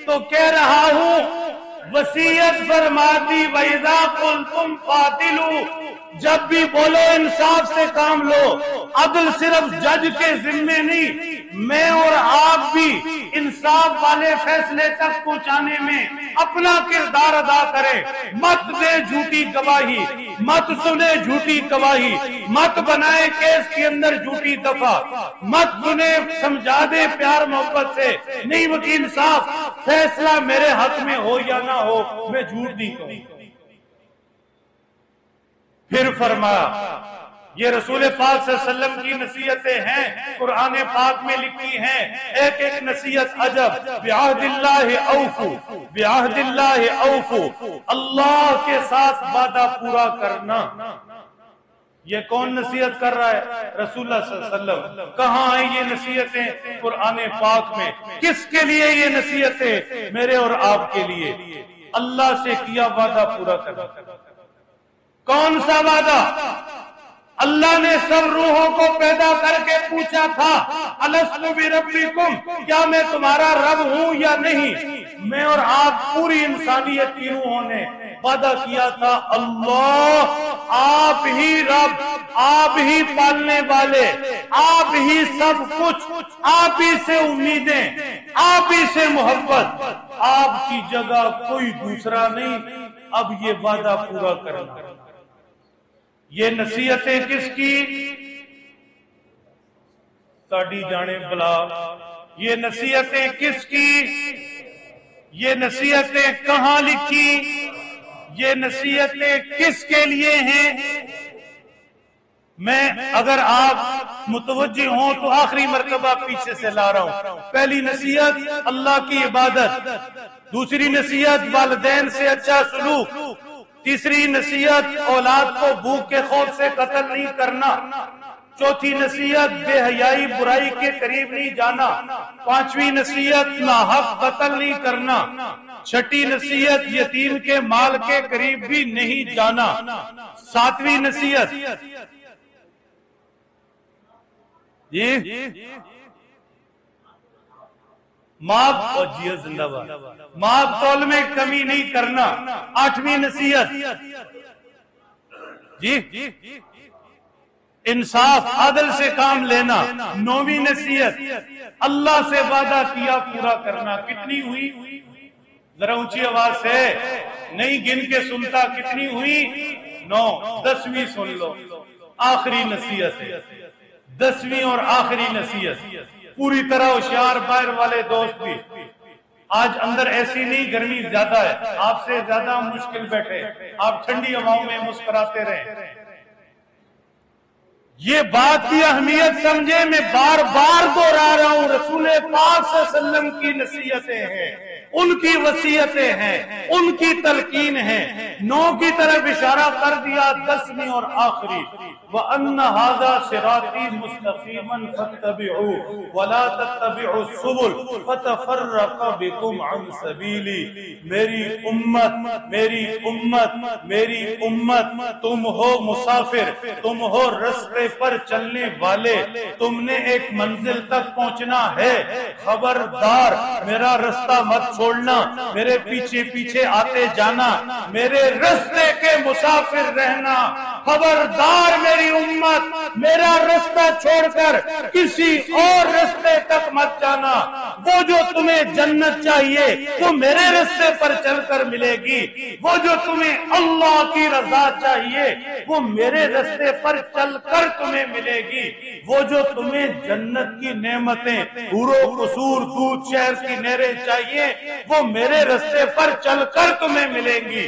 تو کہہ رہا ہوں، وصیت فرما دی وَإِذَا قُلْتُمْ فَاعْدِلُوا، جب بھی بولو انصاف سے کام لو۔ عدل صرف جج کے ذمے نہیں، میں اور آپ بھی انصاف والے فیصلے تک پہنچانے میں اپنا کردار ادا کریں۔ مت دے جھوٹی گواہی، مت سنے جھوٹی گواہی، مت بنائے کیس کے اندر جھوٹی دفعہ، مت سنے، سمجھا دے پیار محبت سے، نہیں وکیل صاحب فیصلہ میرے حق میں ہو یا نہ ہو، میں جھوٹ نہیں کہوں۔ پھر فرمایا یہ رسول پاک صلی اللہ علیہ وسلم کی نصیحتیں ہیں، قرآن پاک میں لکھی ہیں، ایک ایک نصیحت عجب، بعہد اللہ اوفو، بعہد اللہ اوفو، اللہ کے ساتھ وعدہ پورا کرنا۔ یہ کون نصیحت کر رہا ہے؟ رسول اللہ صلی اللہ علیہ وسلم۔ کہاں ہیں یہ نصیحتیں؟ قرآن پاک میں۔ کس کے لیے یہ نصیحتیں؟ میرے اور آپ کے لیے۔ اللہ سے کیا وعدہ پورا کرنا۔ کون سا وعدہ؟ اللہ نے سب روحوں کو پیدا کر کے پوچھا تھا الست بربکم، کیا میں تمہارا رب ہوں یا نہیں؟ میں اور آپ پوری انسانیت کی روحوں نے وعدہ کیا تھا اللہ آپ ہی رب، آپ ہی پالنے والے، آپ ہی سب کچھ، آپ ہی سے امیدیں، آپ ہی سے محبت، آپ کی جگہ کوئی دوسرا نہیں۔ اب یہ وعدہ پورا کرنا۔ یہ نصیحتیں کس کی؟ ساڈی جانے بلا۔ یہ نصیحتیں کس کی؟ یہ نصیحتیں کہاں لکھی؟ یہ نصیحتیں کس کے لیے ہیں؟ میں اگر آپ متوجہ ہوں تو آخری مرتبہ پیچھے سے لا رہا ہوں۔ پہلی نصیحت اللہ کی عبادت، دوسری نصیحت والدین سے اچھا سلوک، تیسری نصیحت اولاد کو بھوک کے خوف سے قتل نہیں کرنا، چوتھی نصیحت بے حیائی برائی کے قریب نہیں جانا، پانچویں نصیحت ناحق قتل نہیں کرنا، چھٹی نصیحت یتیم کے مال کے قریب بھی نہیں جانا، ساتویں نصیحت ماں تول میں کمی نہیں کرنا، آٹھویں نصیحت انصاف عدل سے کام لینا، نویں نصیحت اللہ سے وعدہ کیا پورا کرنا۔ کتنی ہوئی؟ ذرا اونچی آواز سے نہیں گن کے سنتا، کتنی ہوئی؟ 9۔ 10ویں سن لو، آخری نصیحت ہے، 10ویں اور آخری نصیحت۔ پوری طرح ہوشیار باہر والے دوست بھی، آج اندر ایسی نہیں، گرمی زیادہ ہے، آپ سے زیادہ مشکل بیٹھے، آپ ٹھنڈی ہواؤں میں مسکراتے رہیں۔ یہ بات کی اہمیت سمجھے، میں بار بار دوہرا رہا ہوں، رسول پاک صلی اللہ علیہ وسلم کی نصیحتیں ہیں، ان کی وصیتیں ہیں، ان کی تلقین ہیں۔ 9 کی طرف اشارہ کر دیا، 10ویں اور آخری وَأَنَّ هَذَا صِرَاطِي مُسْتَقِيمًا فَاتَّبِعُوهُ وَلَا تَتَّبِعُوا السُّبُلَ فَتَفَرَّقَ بِكُمْ عَنْ سَبِيلِهِ۔ میری امت، میری امت، میری امت، تم ہو مسافر، تم ہو رستے پر چلنے والے، تم نے ایک منزل تک پہنچنا ہے، خبردار میرا رستہ مت چھوڑنا، میرے پیچھے پیچھے آتے جانا، میرے رستے کے مسافر رہنا، خبردار میری امت میرا رستہ چھوڑ کر کسی اور رستے تک مت جانا۔ وہ جو تمہیں جنت چاہیے وہ میرے رستے پر چل کر ملے گی، وہ جو تمہیں اللہ کی رضا چاہیے وہ میرے رستے پر چل کر تمہیں ملے گی، وہ جو تمہیں جنت کی نعمتیں، حور و قصور، دودھ شہر کی نہریں چاہیے وہ میرے رستے پر چل کر تمہیں ملے گی،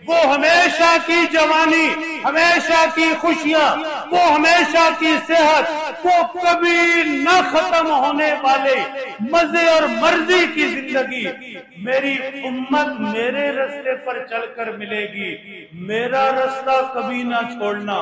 وہ ہمیشہ کی جوانی، ہمیشہ کی خوشیاں، وہ ہمیشہ کی صحت، وہ کبھی نہ ختم ہونے والے مزے اور مرضی کی زندگی میری امت میرے رستے پر چل کر ملے گی۔ میرا رستہ کبھی نہ چھوڑنا،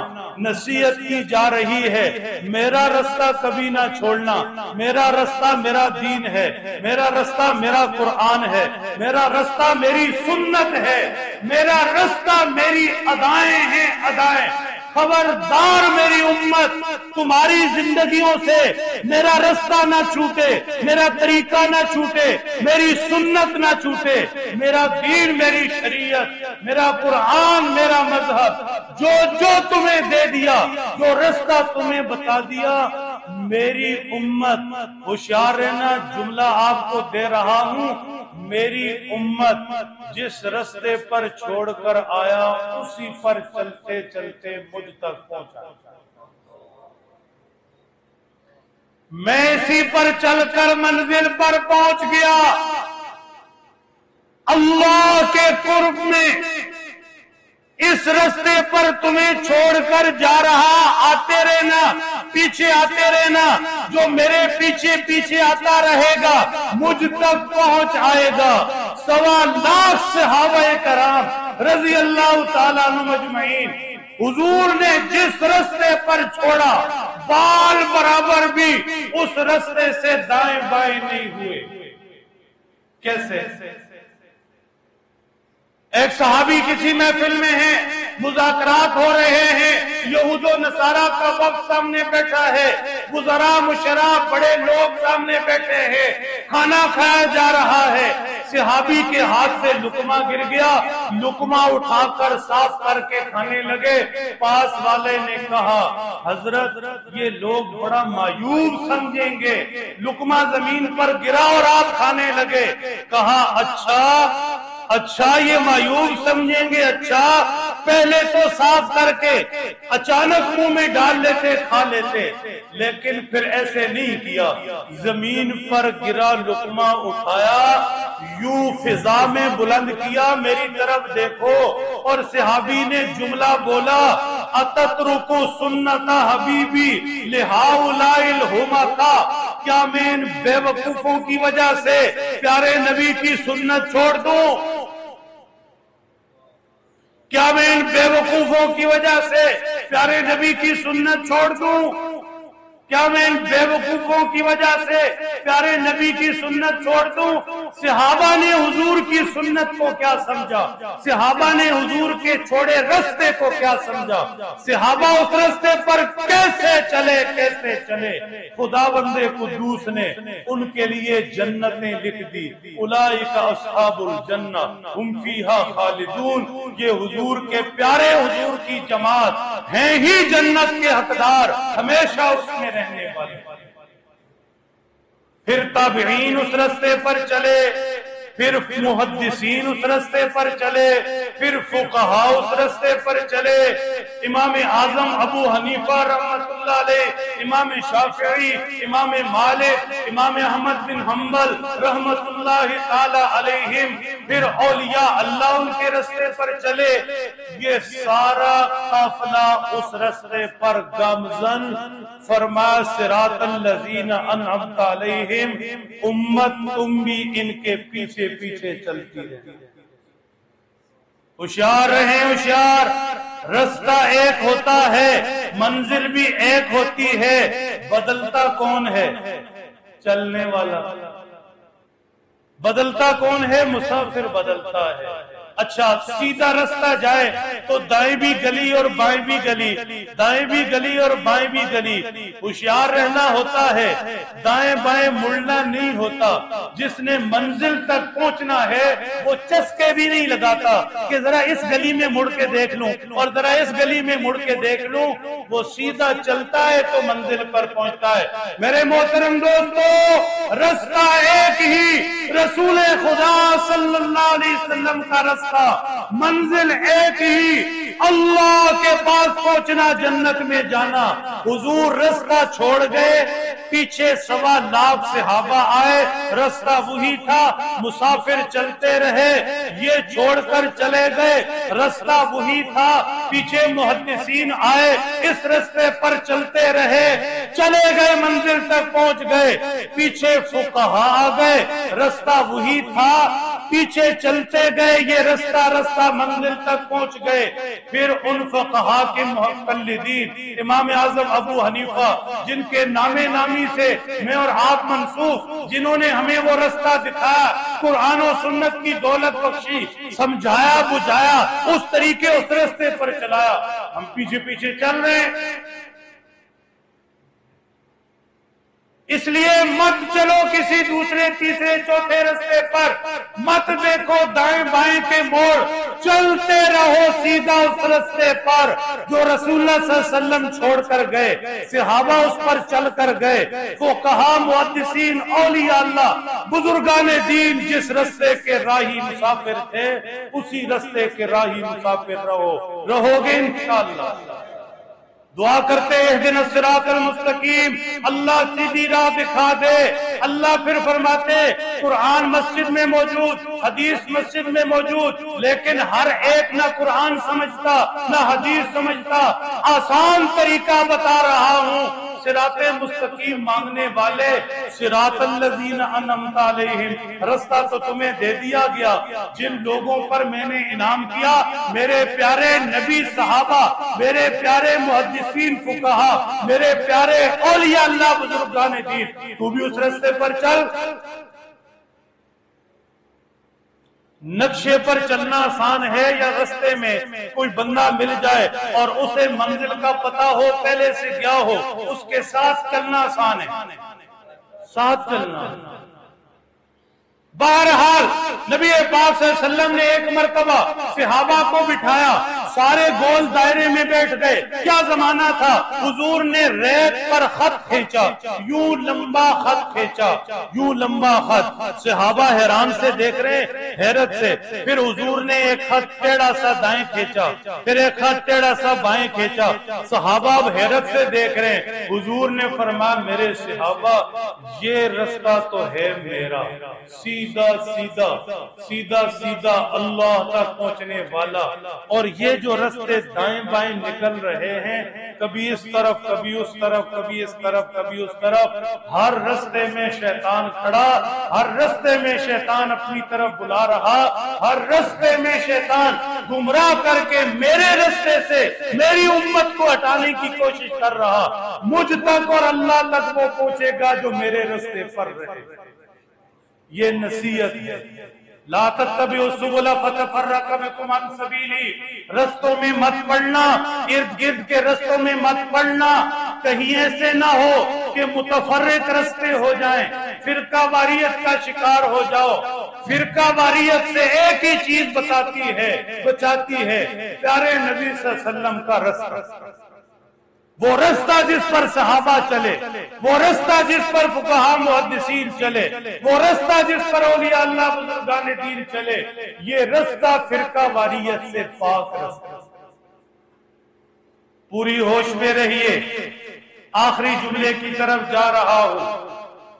نصیحت کی جا رہی ہے، میرا رستہ کبھی نہ چھوڑنا، میرا رستہ میرا دین ہے، میرا رستہ میرا قرآن ہے، میرا رستہ میری سنت ہے، میرا رستہ میری ادائیں ہیں، ادائیں۔ خبردار میری امت تمہاری زندگیوں سے میرا رستہ نہ چھوٹے، میرا طریقہ نہ چھوٹے، میری سنت نہ چھوٹے، میرا دین، میری شریعت، میرا قرآن، میرا مذہب، جو تمہیں دے دیا، جو رستہ تمہیں بتا دیا، میری امت ہوشیار رہنا، جملہ آپ کو دے رہا ہوں، میری امت جس رستے پر چھوڑ کر آیا اسی پر چلتے چلتے مجھ تک پہنچا، میں اسی پر چل کر منزل پر پہنچ گیا، اللہ کے قرب میں اس رستے پر تمہیں چھوڑ کر جا رہا، آتے رہنا، پیچھے آتے رہنا، جو میرے پیچھے پیچھے آتا رہے گا مجھ تک پہنچ آئے گا۔ 1.25 لاکھ صحابہ کرام رضی اللہ تعالیٰ عنہ مجمعین، حضور نے جس رستے پر چھوڑا بال برابر بھی اس رستے سے دائیں بائیں نہیں ہوئے۔ کیسے؟ ایک صحابی کسی محفل میں ہیں، مذاکرات ہو رہے ہیں، یہود و نصارہ کا وفد سامنے بیٹھا ہے، وزراء مشراء بڑے لوگ سامنے بیٹھے ہیں، کھانا کھایا جا رہا ہے۔ صحابی کے ہاتھ سے لقمہ گر گیا، لقمہ اٹھا کر صاف کر کے کھانے لگے۔ پاس والے نے کہا حضرت یہ لوگ بڑا مایوب سمجھیں گے، لقمہ زمین پر گرا اور آپ کھانے لگے۔ کہا اچھا یہ مایوب سمجھیں گے، اچھا پہلے تو صاف کر کے اچانک منہ میں ڈال لیتے کھا لیتے، لیکن پھر ایسے نہیں کیا، زمین پر گرا لقمہ اٹھایا، یوں فضا میں بلند کیا، میری طرف دیکھو، اور صحابی نے جملہ بولا اتترکو سنت حبیبی لہؤلاء الہمقاء، کیا میں ان بے وقوفوں کی وجہ سے پیارے نبی کی سنت چھوڑ دوں؟ کیا میں ان بے وقوفوں کی وجہ سے پیارے نبی کی سنت چھوڑ دوں؟ کیا میں ان بے وقوفوں کی وجہ سے پیارے نبی کی سنت چھوڑ دوں؟ صحابہ نے حضور کی سنت کو کیا سمجھا؟ صحابہ نے حضور کے چھوڑے رستے کو کیا سمجھا؟ صحابہ اس رستے پر کیسے چلے؟ خدا بندے قدوس نے ان کے لیے جنتیں لکھ دی، اولئک اصحاب الجنہ ہم فیہا خالدون، یہ حضور کے پیارے حضور کی جماعت ہیں ہی جنت کے حقدار، ہمیشہ اس میں رہنے والے۔ پھر تابعین اس رستے پر چلے، پھر محدثین اس رستے پر چلے، پھر فقہاء اس رستے پر چلے، امام اعظم ابو حنیفہ رحمۃ اللہ علیہ، امام شافعی، امام مالک، امام احمد بن حنبل رحمۃ اللہ تعالی علیہم، پھر اولیاء اللہ ان کے رستے پر چلے۔ یہ سارا قافلہ اس رستے پر گامزن، فرمایا صراط الذین انعمت علیہم، امت تم بھی ان کے پیچھے چلتی رہے۔ ہوشیار رہیں، ہوشیار، رستہ ایک ہوتا ہے، منزل بھی ایک ہوتی ہے، بدلتا کون ہے؟ چلنے والا۔ بدلتا کون ہے؟ مسافر بدلتا ہے۔ اچھا سیدھا رستہ جائے تو دائیں بھی گلی اور بائیں بھی گلی، دائیں بھی گلی اور بائیں بھی گلی۔ ہوشیار رہنا ہوتا ہے، دائیں بائیں مڑنا نہیں ہوتا۔ جس نے منزل تک پہنچنا ہے وہ چسکے بھی نہیں لگاتا کہ ذرا اس گلی میں مڑ کے دیکھ لوں اور ذرا اس گلی میں مڑ کے دیکھ لوں، وہ سیدھا چلتا ہے تو منزل پر پہنچتا ہے۔ میرے محترم دوستو، رستہ ایک ہی، رسول خدا صلی اللہ علیہ وسلم کا رستہ، منزل ایک ہی، اللہ کے پاس پہنچنا، جنت میں جانا۔ حضور رستہ چھوڑ گئے، پیچھے 1.25 لاکھ صحابہ آئے، رستہ وہی تھا، مسافر چلتے رہے، یہ چھوڑ کر چلے گئے، رستہ وہی تھا، پیچھے محدثین آئے، اس رستے پر چلتے رہے، چلے گئے، منزل تک پہنچ گئے، پیچھے فقہاء آ گئے، رستہ وہی تھا، پیچھے چلتے گئے، یہ رستہ منزل تک پہنچ گئے۔ پھر ان فقہاء کے مقلدین، امام اعظم ابو حنیفہ، جن کے نامی سے میں اور آپ منسوب، جنہوں نے ہمیں وہ رستہ دکھایا، قرآن و سنت کی دولت بخشی، سمجھایا بجھایا، اس طریقے اس رستے پر چلایا، ہم پیچھے پیچھے چل رہے ہیں۔ اس لیے مت چلو کسی دوسرے تیسرے چوتھے رستے پر، مت دیکھو دائیں بائیں کے موڑ، چلتے رہو سیدھا اس رستے پر جو رسول اللہ صلی اللہ علیہ وسلم چھوڑ کر گئے، صحابہ اس پر چل کر گئے، فقہاء، محدثین، اولیاء اللہ، بزرگان دین جس رستے کے راہی مسافر تھے اسی رستے کے راہی مسافر رہو گے انشاءاللہ۔ دعا کرتے اہدنا الصراط المستقیم، اللہ سیدھی راہ دکھا دے۔ اللہ پھر فرماتے قرآن مسجد میں موجود، حدیث مسجد میں موجود، لیکن ہر ایک نہ قرآن سمجھتا نہ حدیث سمجھتا، آسان طریقہ بتا رہا ہوں۔ صراط مستقیم مانگنے والے، صراط الذین انعمت علیہم، رستہ تو تمہیں دے دیا گیا، جن لوگوں پر میں نے انعام کیا، میرے پیارے نبی، صحابہ، میرے پیارے محدثین فقہا، میرے پیارے اولیاء اللہ، بزرگان دین، تو بھی اس رستے پر چل۔ نقشے پر چلنا آسان ہے یا رستے میں کوئی بندہ مل جائے اور اسے منزل کا پتہ ہو، پہلے سے گیا ہو، اس کے ساتھ چلنا آسان ہے؟ ساتھ چلنا۔ بہرحال نبی پاک صلی اللہ علیہ وسلم نے ایک مرتبہ صحابہ کو بٹھایا، سارے گول دائرے میں بیٹھ گئے۔ کیا زمانہ تھا؟ حضور نے ریت پر خط کھینچا، یوں لمبا خط کھینچا، یوں لمبا خط۔ صحابہ حیران سے دیکھ رہے، حیرت سے۔ پھر حضور نے ایک خط ٹیڑھا سا دائیں کھینچا، پھر ایک خط ٹیڑھا سا بائیں کھینچا۔ صحابہ اب حیرت سے دیکھ رہے۔ حضور نے فرمایا میرے صحابہ، یہ رستہ تو ہے میرا، سیدھا سیدھا سیدھا سیدھا اللہ تک پہنچنے والا، اور یہ جو رستے دائیں بائیں نکل رہے ہیں، کبھی اس طرف کبھی اس طرف، کبھی اس طرف کبھی اس طرف، ہر رستے میں شیطان کھڑا، ہر رستے میں شیطان اپنی طرف بلا رہا، ہر رستے میں شیطان گمراہ کر کے میرے رستے سے میری امت کو ہٹانے کی کوشش کر رہا۔ مجھ تک اور اللہ تک وہ پہنچے گا جو میرے رستے پر رہے۔ یہ نصیحت ہے۔ لا تتبعوا السبل فتفرق بكم عن سبیلی، رستوں میں مت پڑنا، ارد گرد کے رستوں میں مت پڑنا، کہیں ایسے نہ ہو کہ متفرق رستے ہو جائیں، فرقہ واریت کا شکار ہو جاؤ۔ فرقہ واریت سے ایک ہی چیز بچاتی ہے، پیارے نبی صلی اللہ علیہ وسلم کا رستہ، وہ رستہ جس پر صحابہ چلے، وہ رستہ جس پر فقہا محدثین چلے، وہ رستہ جس پر اولیاء اللہ بزرگان دین چلے، یہ رستہ فرقہ واریت سے پاک رستہ۔ پوری ہوش میں رہیے، آخری جملے کی طرف جا رہا ہوں۔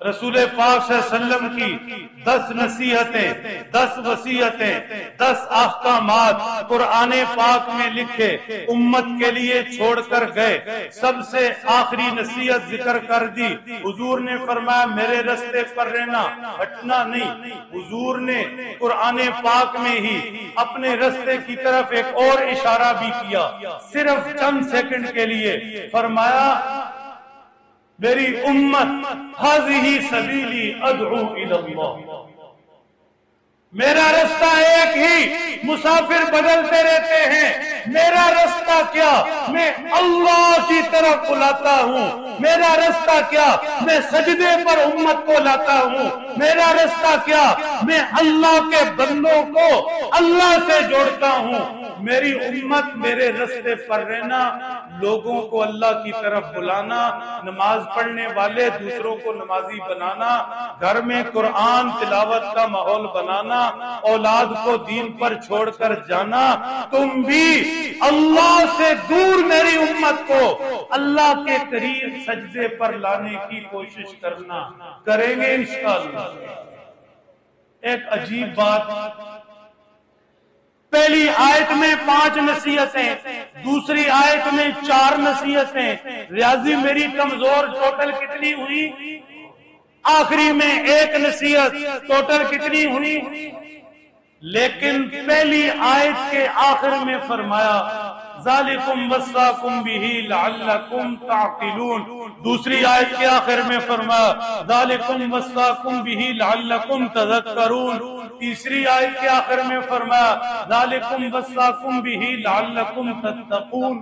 رسول پاک صلی اللہ علیہ وسلم کی 10 نصیحتیں، 10 وصیتیں، 10 احکامات قرآن پاک میں لکھے، امت کے لیے چھوڑ کر گئے۔ سب سے آخری نصیحت ذکر کر دی۔ حضور نے فرمایا میرے رستے پر رہنا، ہٹنا نہیں۔ حضور نے قرآن پاک میں ہی اپنے رستے کی طرف ایک اور اشارہ بھی کیا، صرف چند سیکنڈ کے لیے۔ فرمایا میری امت ھذہ سبیلی ادعو الی اللہ، میرا رستہ ایک ہی، مسافر بدلتے رہتے ہیں، میرا رستہ کیا؟ میں اللہ کی طرف بلاتا ہوں۔ میرا رستہ کیا؟ میں سجدے پر امت کو لاتا ہوں۔ میرا رستہ کیا؟ میں اللہ کے بندوں کو اللہ سے جوڑتا ہوں۔ میری امت میرے رستے پر رہنا، لوگوں کو اللہ کی طرف بلانا، نماز پڑھنے والے دوسروں کو نمازی بنانا، گھر میں قرآن تلاوت کا ماحول بنانا، اولاد کو دین پر چھوڑ کر جانا۔ تم بھی اللہ سے دور میری امت کو اللہ کے قریب سجدے پر لانے کی کوشش کرنا، کریں گے انشاءاللہ۔ ایک عجیب بات، پہلی آیت میں 5 نصیحتیں، دوسری آیت میں 4 نصیحتیں، ریاضی میری کمزور، ٹوٹل کتنی ہوئی؟ آخری میں 1 نصیحت، ٹوٹل کتنی ہوئی؟ لیکن پہلی آیت کے آخر میں فرمایا ذالکم وصاکم بہ لعلکم تعقلون، دوسری آیت کے آخر میں فرمایا ذالکم وصاکم بہ لعلکم تذکرون، تیسری آیت کے آخر میں فرمایا ذالکم وصاکم بہ لعلکم تتقون۔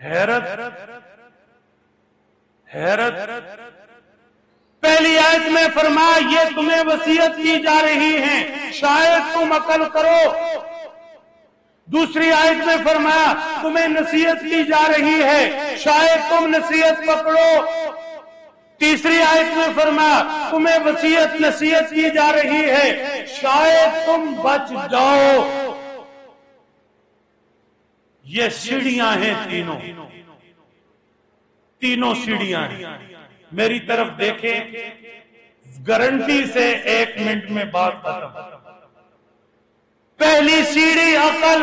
حیرت، پہلی آیت میں فرمایا یہ تمہیں وصیت کی جا رہی ہے، شاید تم عقل کرو۔ دوسری آیت میں فرمایا تمہیں نصیحت کی جا رہی ہے، شاید تم نصیحت پکڑو۔ تیسری آیت میں فرمایا تمہیں نصیحت کی جا رہی ہے، شاید تم بچ جاؤ۔ یہ سیڑھیاں ہیں تینوں، تینوں سیڑھیاں ہیں، میری طرف دیکھیں، گارنٹی سے 1 منٹ میں بات ختم۔ پہلی سیڑھی عقل،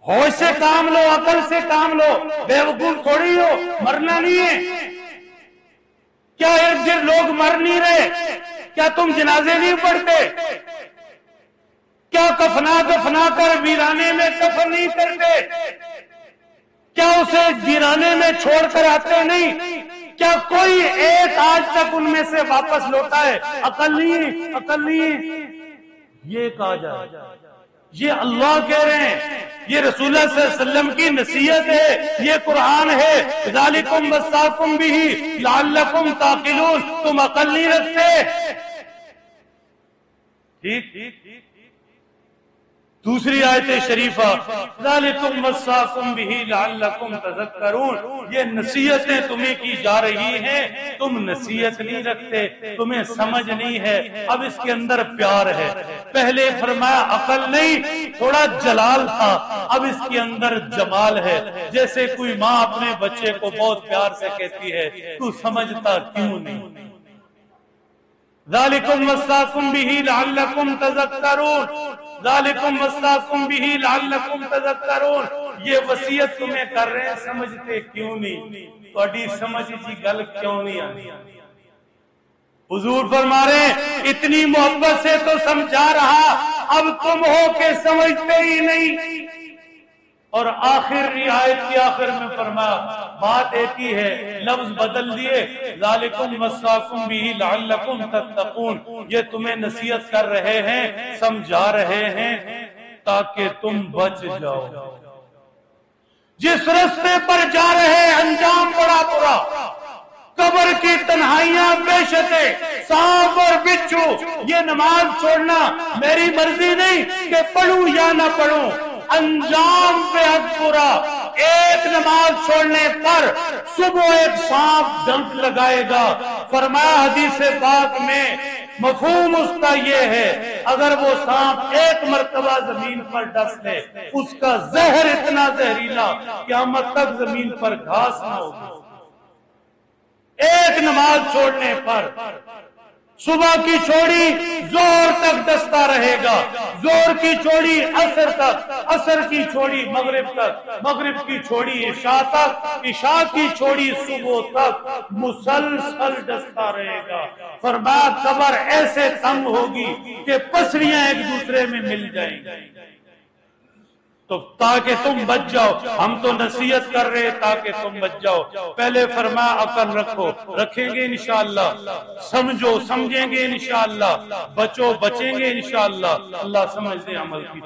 ہوش سے کام لو، عقل سے کام لو، بیوقوف تھوڑی ہو، مرنا نہیں ہے۔ کیا ارد گرد لوگ مر نہیں رہے؟ کیا تم جنازے نہیں پڑھتے؟ کیا کفنا کر ویرانے میں کفن نہیں کرتے؟ کیا اسے ویرانے میں چھوڑ کر آتے نہیں؟ کیا کوئی ایک آج تک ان میں سے واپس لوٹا ہے؟ عقل نہیں ہے، عقل نہیں ہے۔ یہ کہا جائے، یہ اللہ کہہ رہے ہیں، یہ رسول اللہ صلی اللہ علیہ وسلم کی نصیحت ہے، یہ قرآن ہے۔ ذالکم وصاکم بہ لعلکم تعقلون۔ تم عقل نہیں رکھتے، ٹھیک؟ دوسری آیت شریفہ، ذالکم وصاکم بہ لعلکم تذکرون۔ یہ نصیحتیں تمہیں کی جا رہی ہیں، تم نصیحت نہیں رکھتے، تمہیں سمجھ نہیں ہے۔ اب اس کے اندر پیار ہے۔ پہلے فرمایا عقل نہیں، تھوڑا جلال تھا، اب اس کے اندر جمال ہے۔ جیسے کوئی ماں اپنے بچے کو بہت پیار سے کہتی ہے، تو سمجھتا کیوں نہیں؟ ذالکم وصاکم بہ لعلکم تذکرون، ذالکم وصاکم بہ لعلکم تذکرون۔ یہ وصیت تمہیں کر رہے ہیں، سمجھتے کیوں نہیں؟ تھوڑی سمجھ کی گل کیوں نہیں آتی؟ حضور فرما رہے ہیں اتنی محبت سے تو سمجھا رہا، اب تم ہو کہ سمجھتے ہی نہیں۔ اور آخر آیت کی آخر میں فرمایا، بات ایک ہی ہے، لفظ بدل دیے، ذالکم وصاکم بہ لعلکم تتقون۔ یہ تمہیں نصیحت کر رہے ہیں، سمجھا رہے ہیں تاکہ تم بچ جاؤ۔ جس رستے پر جا رہے انجام بڑا برا، قبر کی تنہائیاں بیشتے، سانپ اور بچھو، یہ نماز چھوڑنا میری مرضی نہیں کہ پڑھوں یا نہ پڑھوں، انجام بے حد برا۔ ایک نماز چھوڑنے پر صبح ایک سانپ ڈنک لگائے گا۔ فرمایا حدیث پاک میں مفہوم اس کا یہ ہے، اگر وہ سانپ ایک مرتبہ زمین پر ڈس لے، اس کا زہر اتنا زہریلا قیامت تک زمین پر گھاس نہ ہوگی۔ ایک نماز چھوڑنے پر صبح کی چھوڑی زور تک ڈستا رہے گا، زور کی چھوڑی عصر تک، عصر کی چھوڑی مغرب تک، مغرب کی چھوڑی عشاء تک، عشاء کی چھوڑی صبح تک، مسلسل ڈستا رہے گا۔ فرمایا قبر ایسے تنگ ہوگی کہ پسلیاں ایک دوسرے میں مل جائیں گی۔ تو تاکہ تم بچ جاؤ، ہم تو نصیحت کر رہے تاکہ تم بچ جاؤ۔ پہلے فرمایا عقل رکھو، رکھیں گے انشاءاللہ، سمجھو سمجھیں گے انشاءاللہ، بچو بچیں گے انشاءاللہ۔ اللہ سمجھ دے، عمل کی